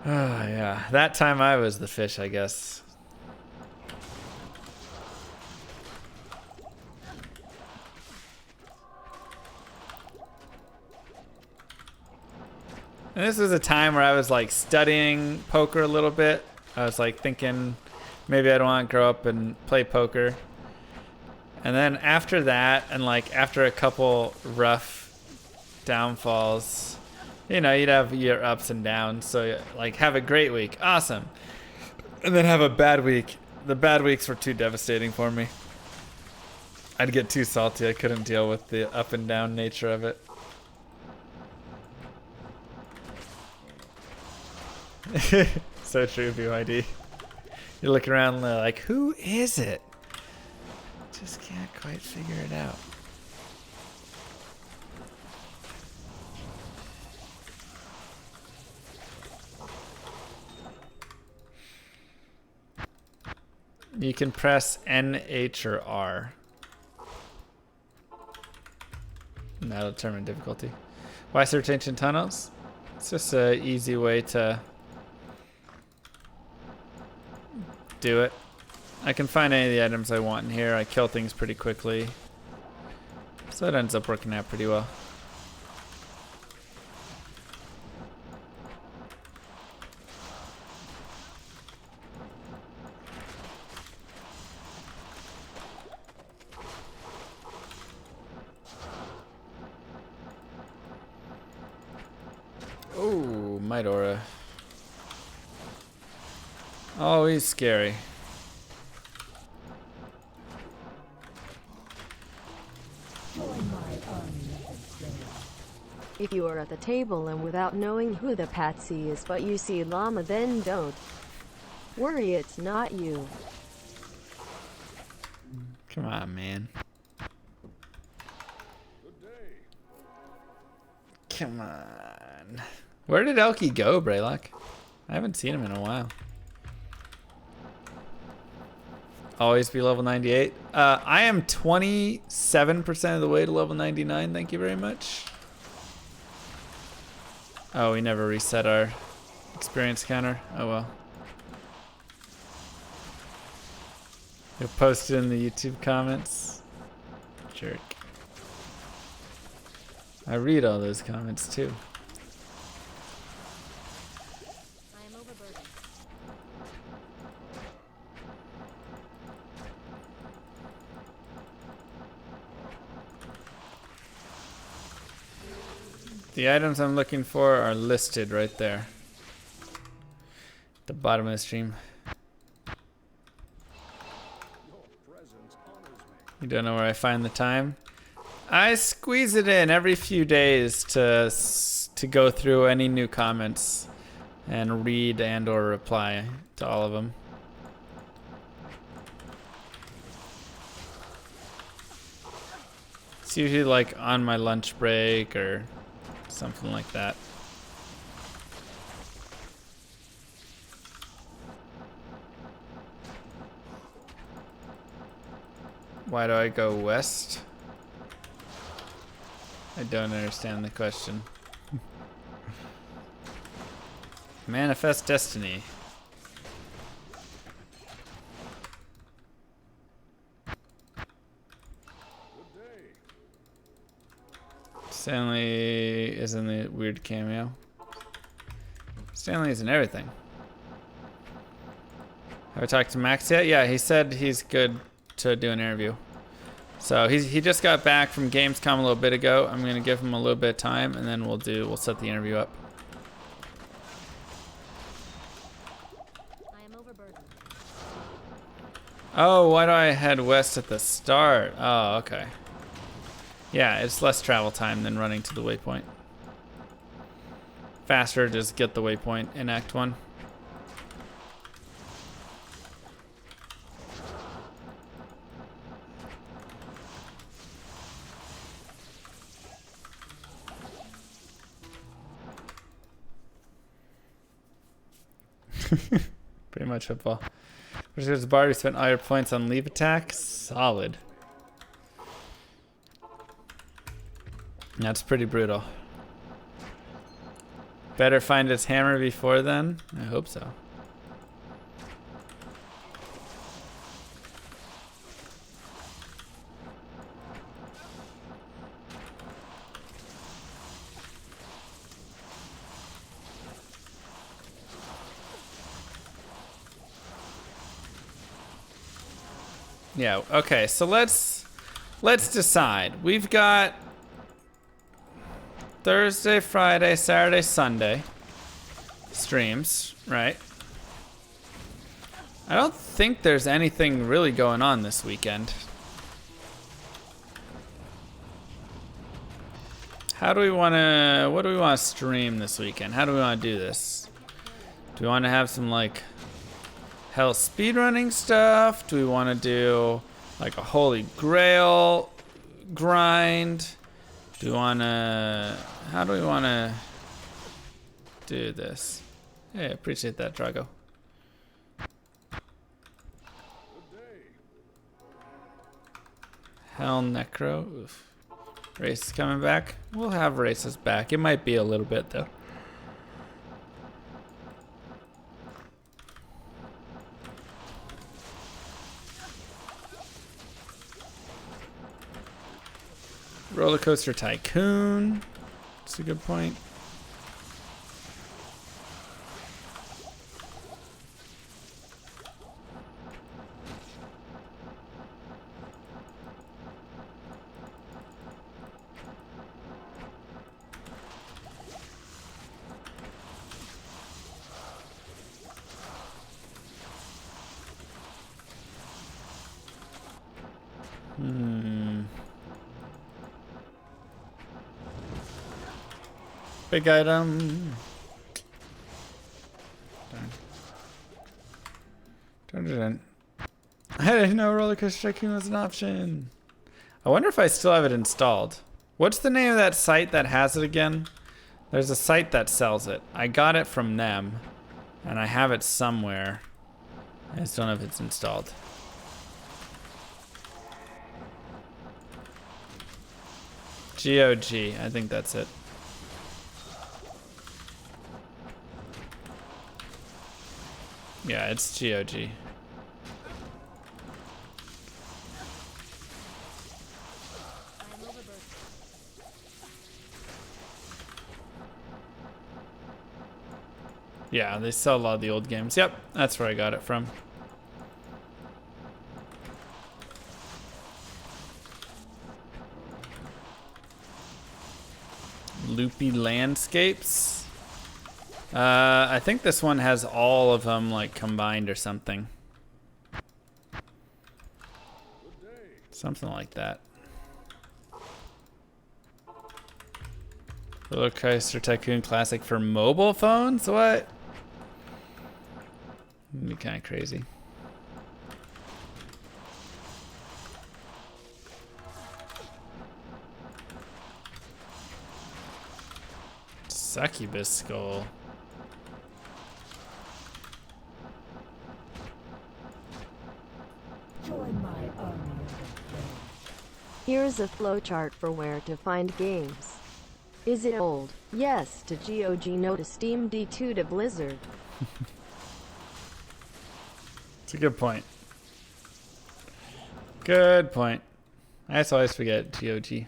[SPEAKER 1] Oh, yeah. That time I was the fish, I guess. And this was a time where I was like studying poker a little bit. I was like thinking maybe I don't want to grow up and play poker. And then after that, and like after a couple rough downfalls, you know, you'd have your ups and downs. So like have a great week, awesome. And then have a bad week. The bad weeks were too devastating for me. I'd get too salty. I couldn't deal with the up and down nature of it. So true, BYD. You look around and they're like, who is it? Just can't quite figure it out. You can press N, H, or R. And that'll determine difficulty. Why search ancient tunnels? It's just an easy way to do it. I can find any of the items I want in here. I kill things pretty quickly. So it ends up working out pretty well. Oh, Midora. Always scary.
[SPEAKER 3] If you are at the table and without knowing who the patsy is but you see llama, then don't worry, it's not you.
[SPEAKER 1] Come on, man. Come on. Where did Elky go, Braylock? I haven't seen him in a while. Always be level 98. I am 27% of the way to level 99. Thank you very much. Oh, we never reset our experience counter. Oh well. You'll post it in the YouTube comments. Jerk. I read all those comments too.
[SPEAKER 5] I am overburdened.
[SPEAKER 1] The items I'm looking for are listed right there. At the bottom of the stream. You don't know where I find the time? I squeeze it in every few days to go through any new comments and read and or reply to all of them. It's usually like on my lunch break or something like that. Why do I go west? I don't understand the question. Manifest destiny. Stanley is in the weird cameo. Stanley is in everything. Have I talked to Max yet? Yeah, he said he's good to do an interview. So he just got back from Gamescom a little bit ago. I'm gonna give him a little bit of time, and then we'll set the interview up.
[SPEAKER 5] I am overburdened.
[SPEAKER 1] Oh, why do I head west at the start? Oh, okay. Yeah, it's less travel time than running to the waypoint. Faster, just get the waypoint in Act 1. Pretty much football. Which is Bard who spent all your points on leave attack? Solid. That's pretty brutal. Better find his hammer before then? I hope so. Yeah, okay, so let's decide. We've got Thursday, Friday, Saturday, Sunday streams, right? I don't think there's anything really going on this weekend. What do we want to stream this weekend? How do we want to do this? Do we want to have some like hell speedrunning stuff? Do we want to do like a Holy Grail grind? Do we want to... How do we want to do this? Hey, appreciate that, Drago. Hell Necro. Oof. Race is coming back. We'll have races back. It might be a little bit, though. Roller Coaster Tycoon. That's a good point. Big item. Darn. I didn't know Roller Coaster Tycoon was an option. I wonder if I still have it installed. What's the name of that site that has it again? There's a site that sells it. I got it from them, and I have it somewhere. I just don't know if it's installed. GOG, I think that's it. Yeah, it's GOG. Yeah, they sell a lot of the old games. Yep, that's where I got it from. Loopy landscapes. I think this one has all of them like combined or something. Something like that. Roller Coaster Tycoon Classic for mobile phones? What? That'd be kind of crazy. Succubus skull.
[SPEAKER 3] Here's a flowchart for where to find games. Is it old? Yes to GOG, no to Steam, D2 to Blizzard.
[SPEAKER 1] It's a good point. Good point. I just always forget GOG.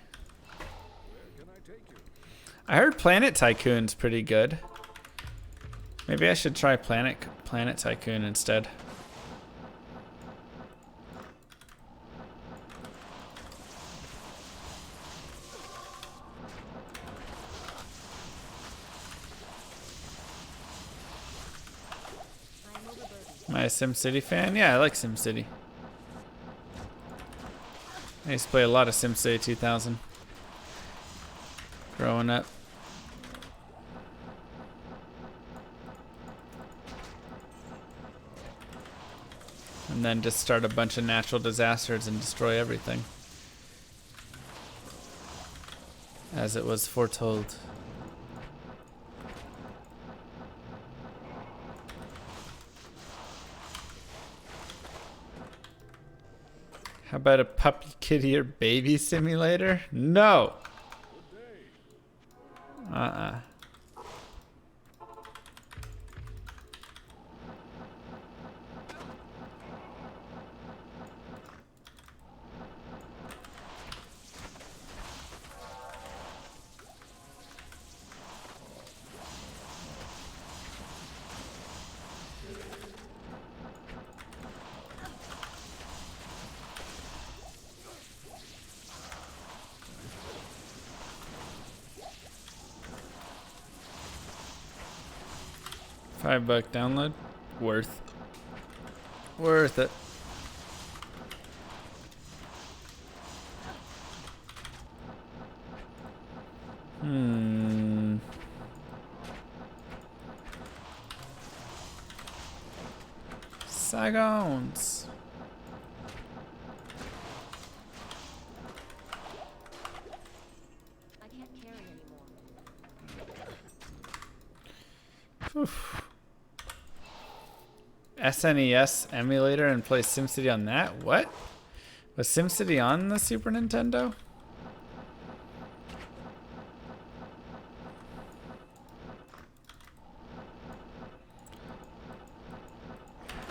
[SPEAKER 1] I heard Planet Tycoon's pretty good. Maybe I should try Planet Tycoon instead. Am I a SimCity fan? Yeah, I like SimCity. I used to play a lot of SimCity 2000 growing up. And then just start a bunch of natural disasters and destroy everything. As it was foretold. How about a puppy, kitty, or baby simulator? No! Uh-uh. $5 download. Worth it. Saigons.
[SPEAKER 5] I can't carry anymore.
[SPEAKER 1] Oof. SNES emulator and play SimCity on that? What? Was SimCity on the Super Nintendo?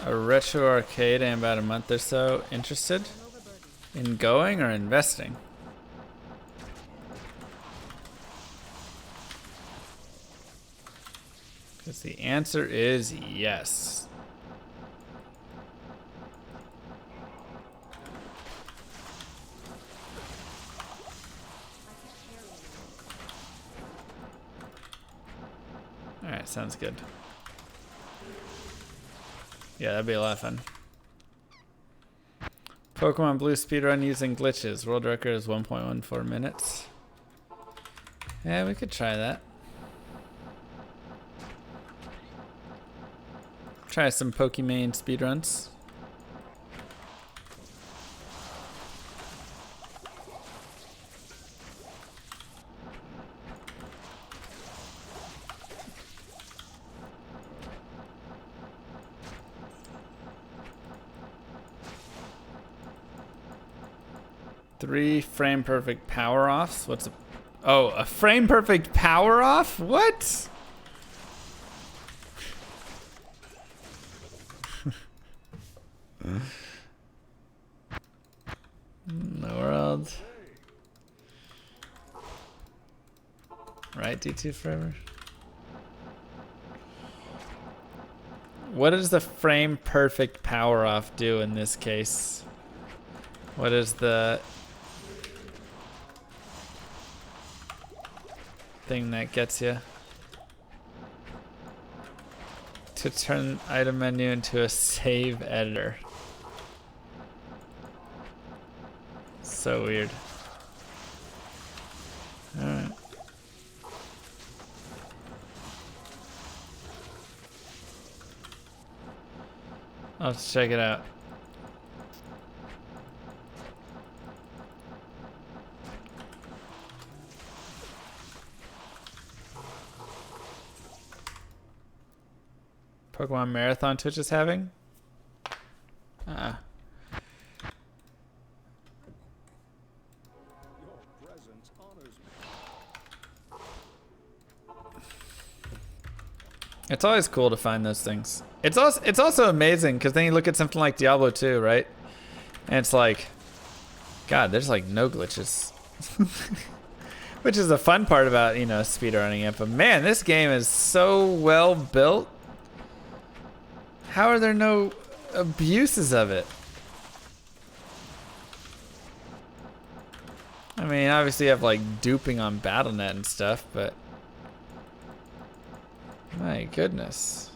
[SPEAKER 1] A retro arcade in about a month or so. Interested in going or investing? Because the answer is yes. Alright, sounds good. Yeah, that'd be a lot of fun. Pokemon Blue speedrun using glitches. World record is 1.14 minutes. Yeah, we could try that. Try some Pokemon speedruns. Three frame perfect power offs. What's a... Oh, a frame perfect power off? What? In the world. Right, D2 forever. What does the frame perfect power off do in this case? What is the thing that gets you to turn item menu into a save editor? So weird. Alright. Let's check it out. Pokemon Marathon Twitch is having? It's always cool to find those things. It's also amazing because then you look at something like Diablo 2, right? And it's like, God, there's like no glitches. Which is the fun part about, you know, speedrunning it. But man, this game is so well built. How are there no abuses of it? I mean, obviously you have like duping on BattleNet and stuff, but my goodness.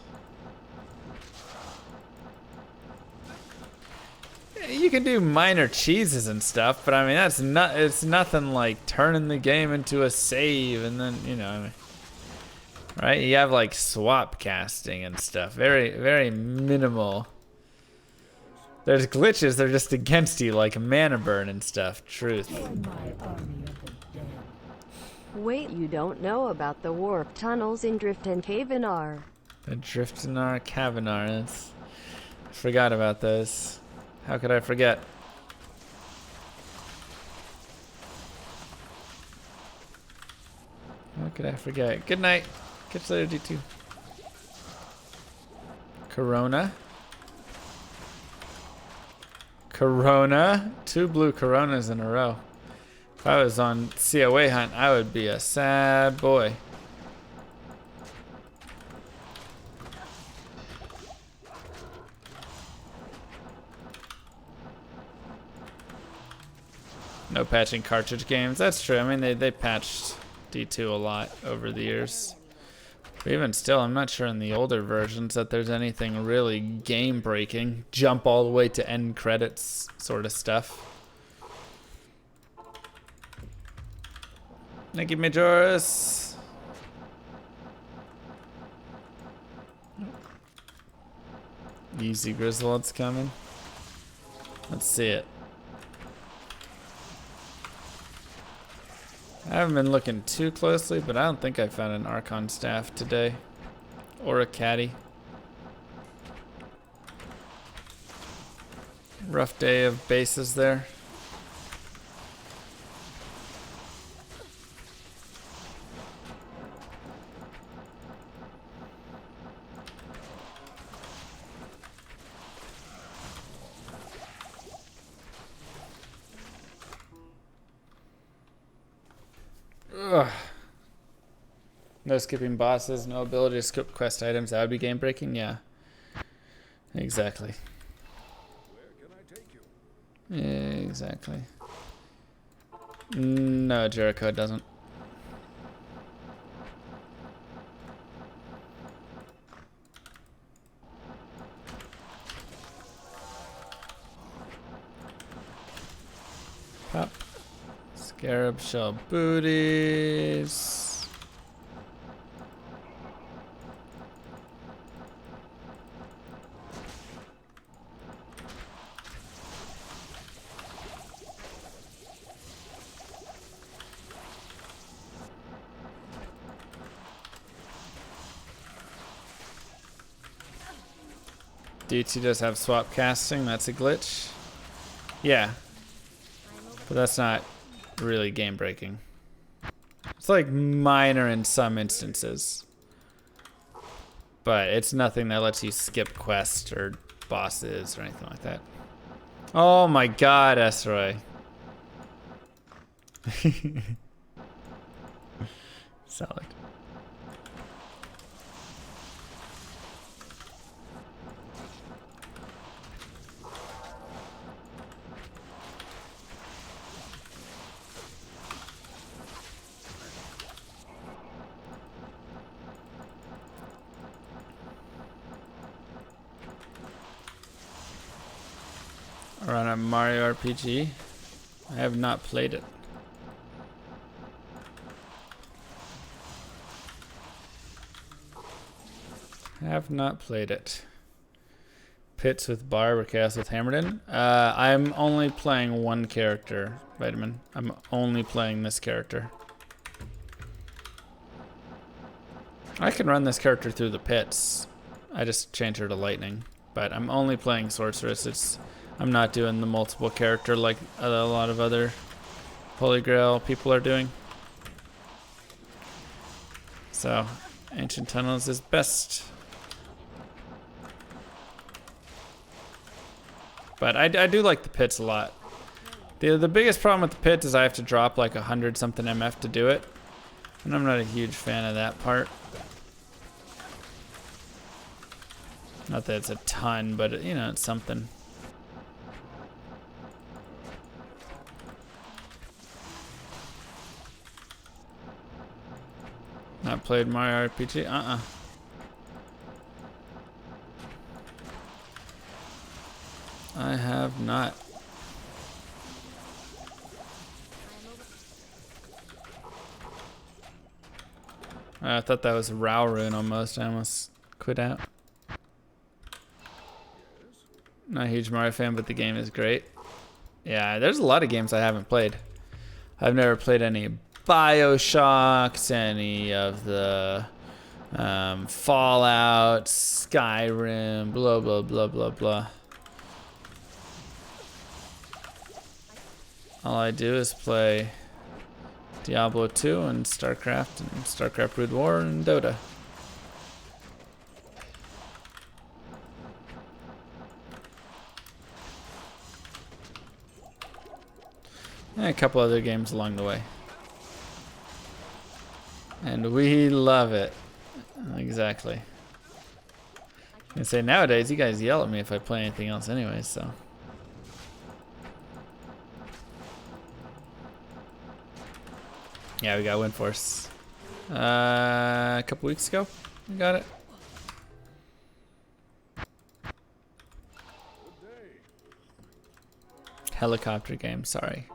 [SPEAKER 1] You can do minor cheeses and stuff, but I mean it's nothing like turning the game into a save and then, you know, right? You have like swap casting and stuff. Very, very minimal. There's glitches, they're just against you, like mana burn and stuff. Truth.
[SPEAKER 3] Wait, you don't know about the warp tunnels in Drift and Kavinar?
[SPEAKER 1] The Driftinar Kavinar. I forgot about those. How could I forget? How could I forget? Good night. Catch you later, D2. Corona. Corona. 2 blue Coronas in a row. If I was on COA hunt, I would be a sad boy. No patching cartridge games. That's true. I mean, they patched D2 a lot over the years. But even still, I'm not sure in the older versions that there's anything really game-breaking. Jump all the way to end credits sort of stuff. Thank you, Majoris. Easy Griswold's coming. Let's see it. I haven't been looking too closely, but I don't think I found an Archon staff today. Or a caddy. Rough day of bases there. Ugh. No skipping bosses, no ability to skip quest items. That would be game breaking? Yeah. Exactly. Exactly. No, Jericho doesn't. Pop. Scarab shell booties. D2 does have swap casting, that's a glitch. Yeah. But that's not really game breaking. It's like minor in some instances. But it's nothing that lets you skip quests or bosses or anything like that. Oh my god, Esroy. Solid. Run a Mario RPG. I have not played it. Have not played it. Pits with Barb or Chaos with Hammerden. I'm only playing one character, Vitamin. I'm only playing this character. I can run this character through the pits. I just change her to lightning. But I'm only playing Sorceress. I'm not doing the multiple character like a lot of other Holy Grail people are doing. So, Ancient Tunnels is best. But I do like the pits a lot. The biggest problem with the pit is I have to drop like 100 something MF to do it. And I'm not a huge fan of that part. Not that it's a ton, but you know, it's something. Not played Mario RPG? I have not. I thought that was Rowrune almost. I almost quit out. Not a huge Mario fan, but the game is great. Yeah, there's a lot of games I haven't played. I've never played any BioShocks, any of the Fallout, Skyrim, blah, blah, blah, blah, blah. All I do is play Diablo 2 and StarCraft Brood War and Dota. And a couple other games along the way. And we love it. Exactly. I can say nowadays you guys yell at me if I play anything else anyway, so. Yeah, we got Windforce. A couple weeks ago, we got it. Helicopter game, sorry.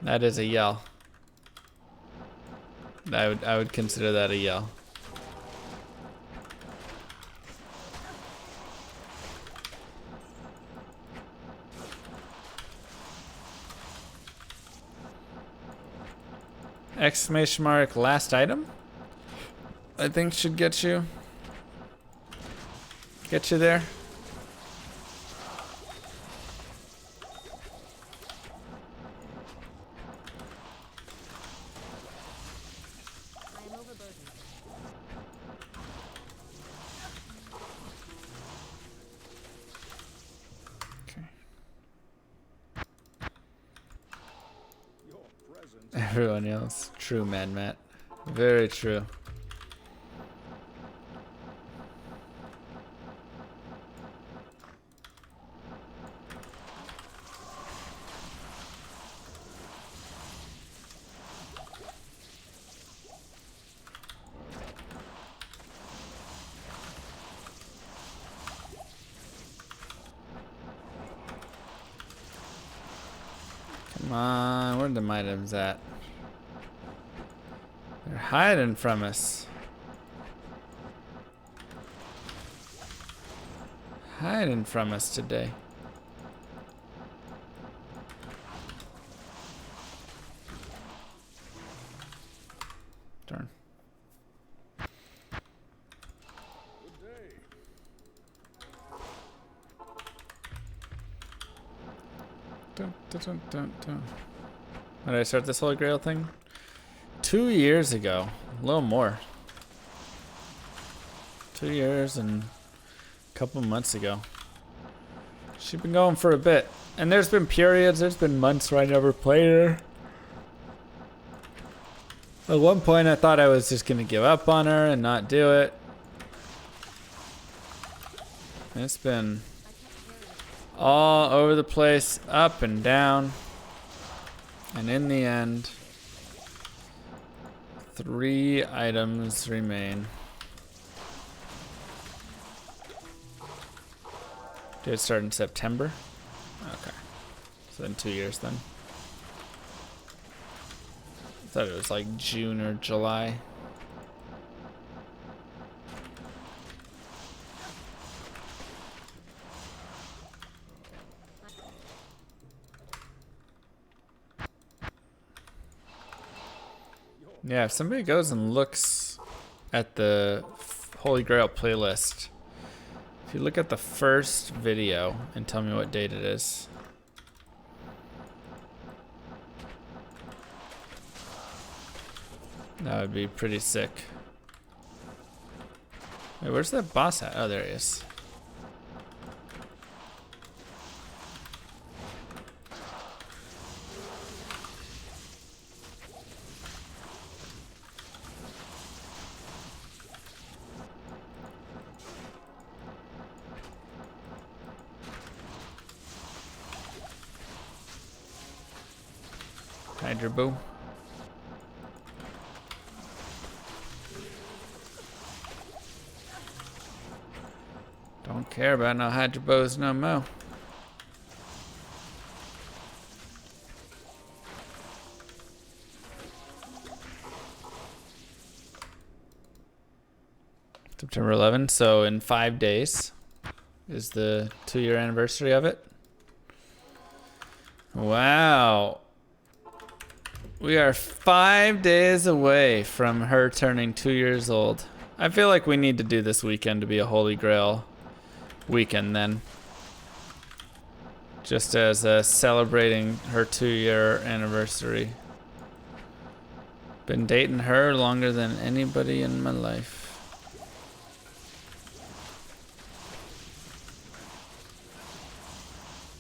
[SPEAKER 1] That is a yell. I would consider that a yell. Exclamation mark last item? I think should get you there.
[SPEAKER 5] I am overburdened.
[SPEAKER 1] Everyone else. True, man, Matt. Very true. Come on, where are the items at? They're hiding from us. Hiding from us today. Darn. Dun, dun, dun, dun, dun. When did I start this Holy Grail thing? 2 years ago. A little more. 2 years and a couple months ago. She's been going for a bit. And there's been periods, there's been months where I never played her. At one point I thought I was just going to give up on her and not do it. It's been all over the place, up and down. And in the end, 3 items remain. Did it start in September? Okay. So then 2 years then. I thought it was like June or July. Yeah, if somebody goes and looks at the Holy Grail playlist, if you look at the first video and tell me what date it is. That would be pretty sick. Wait, where's that boss at? Oh, there he is. Hydra Boo. Don't care about no hydro bows no mo. September 11th, so in 5 days is the 2-year anniversary of it. Wow. We are 5 days away from her turning 2 years old. I feel like we need to do this weekend to be a Holy Grail weekend then. Just as celebrating her 2-year anniversary. Been dating her longer than anybody in my life.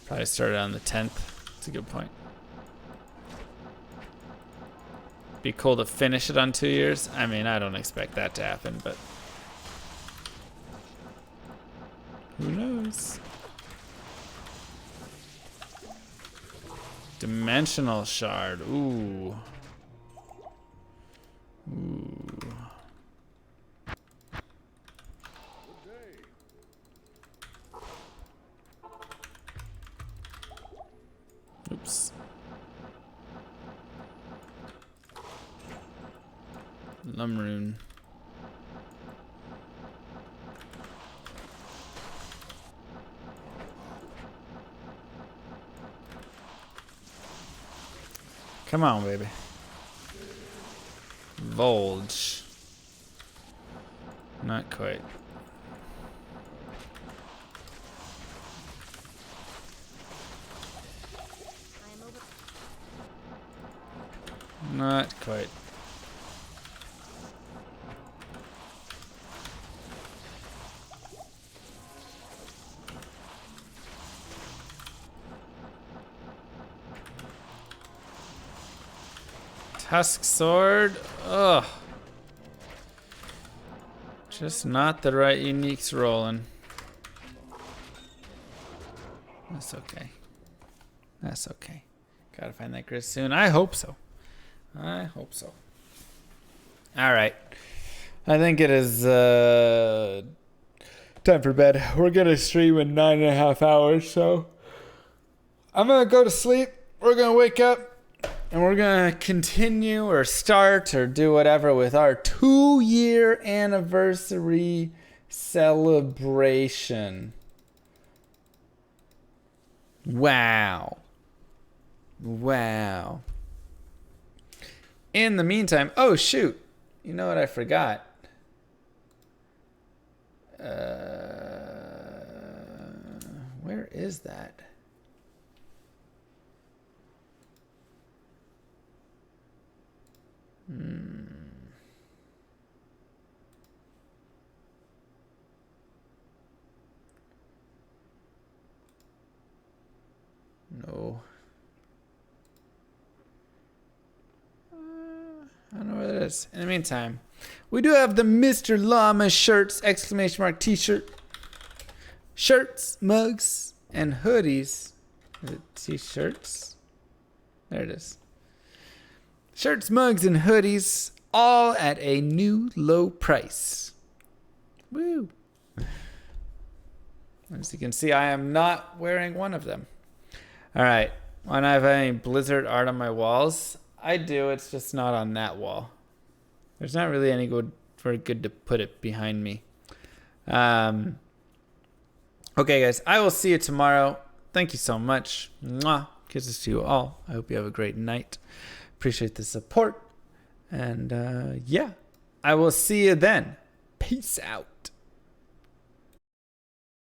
[SPEAKER 1] Probably started on the 10th. That's a good point. Be cool to finish it on 2 years. I mean, I don't expect that to happen, but who knows? Dimensional shard. Ooh. Ooh. Oops. Lumrune. Come on, baby. Volge. Not quite.
[SPEAKER 5] I am over.
[SPEAKER 1] Not quite. Tusk sword. Ugh. Just not the right uniques rolling. That's okay. That's okay. Gotta find that grid soon. I hope so. I hope so. Alright. I think it is time for bed. We're gonna stream in 9.5 hours, so I'm gonna go to sleep. We're gonna wake up. And we're going to continue or start or do whatever with our 2-year anniversary celebration. Wow. Wow. In the meantime, oh shoot. You know what I forgot? Where is that? No. I don't know where that is. In the meantime, we do have the Mr. Llama shirts, exclamation mark t-shirt. Shirts, mugs, and hoodies. Is it t-shirts? There it is. Shirts, mugs, and hoodies, all at a new low price. Woo! As you can see, I am not wearing one of them. All right. When I have any Blizzard art on my walls, I do. It's just not on that wall. There's not really any very good to put it behind me. Okay, guys. I will see you tomorrow. Thank you so much. Mwah. Kisses to you all. I hope you have a great night. Appreciate the support. And yeah, I will see you then. Peace out.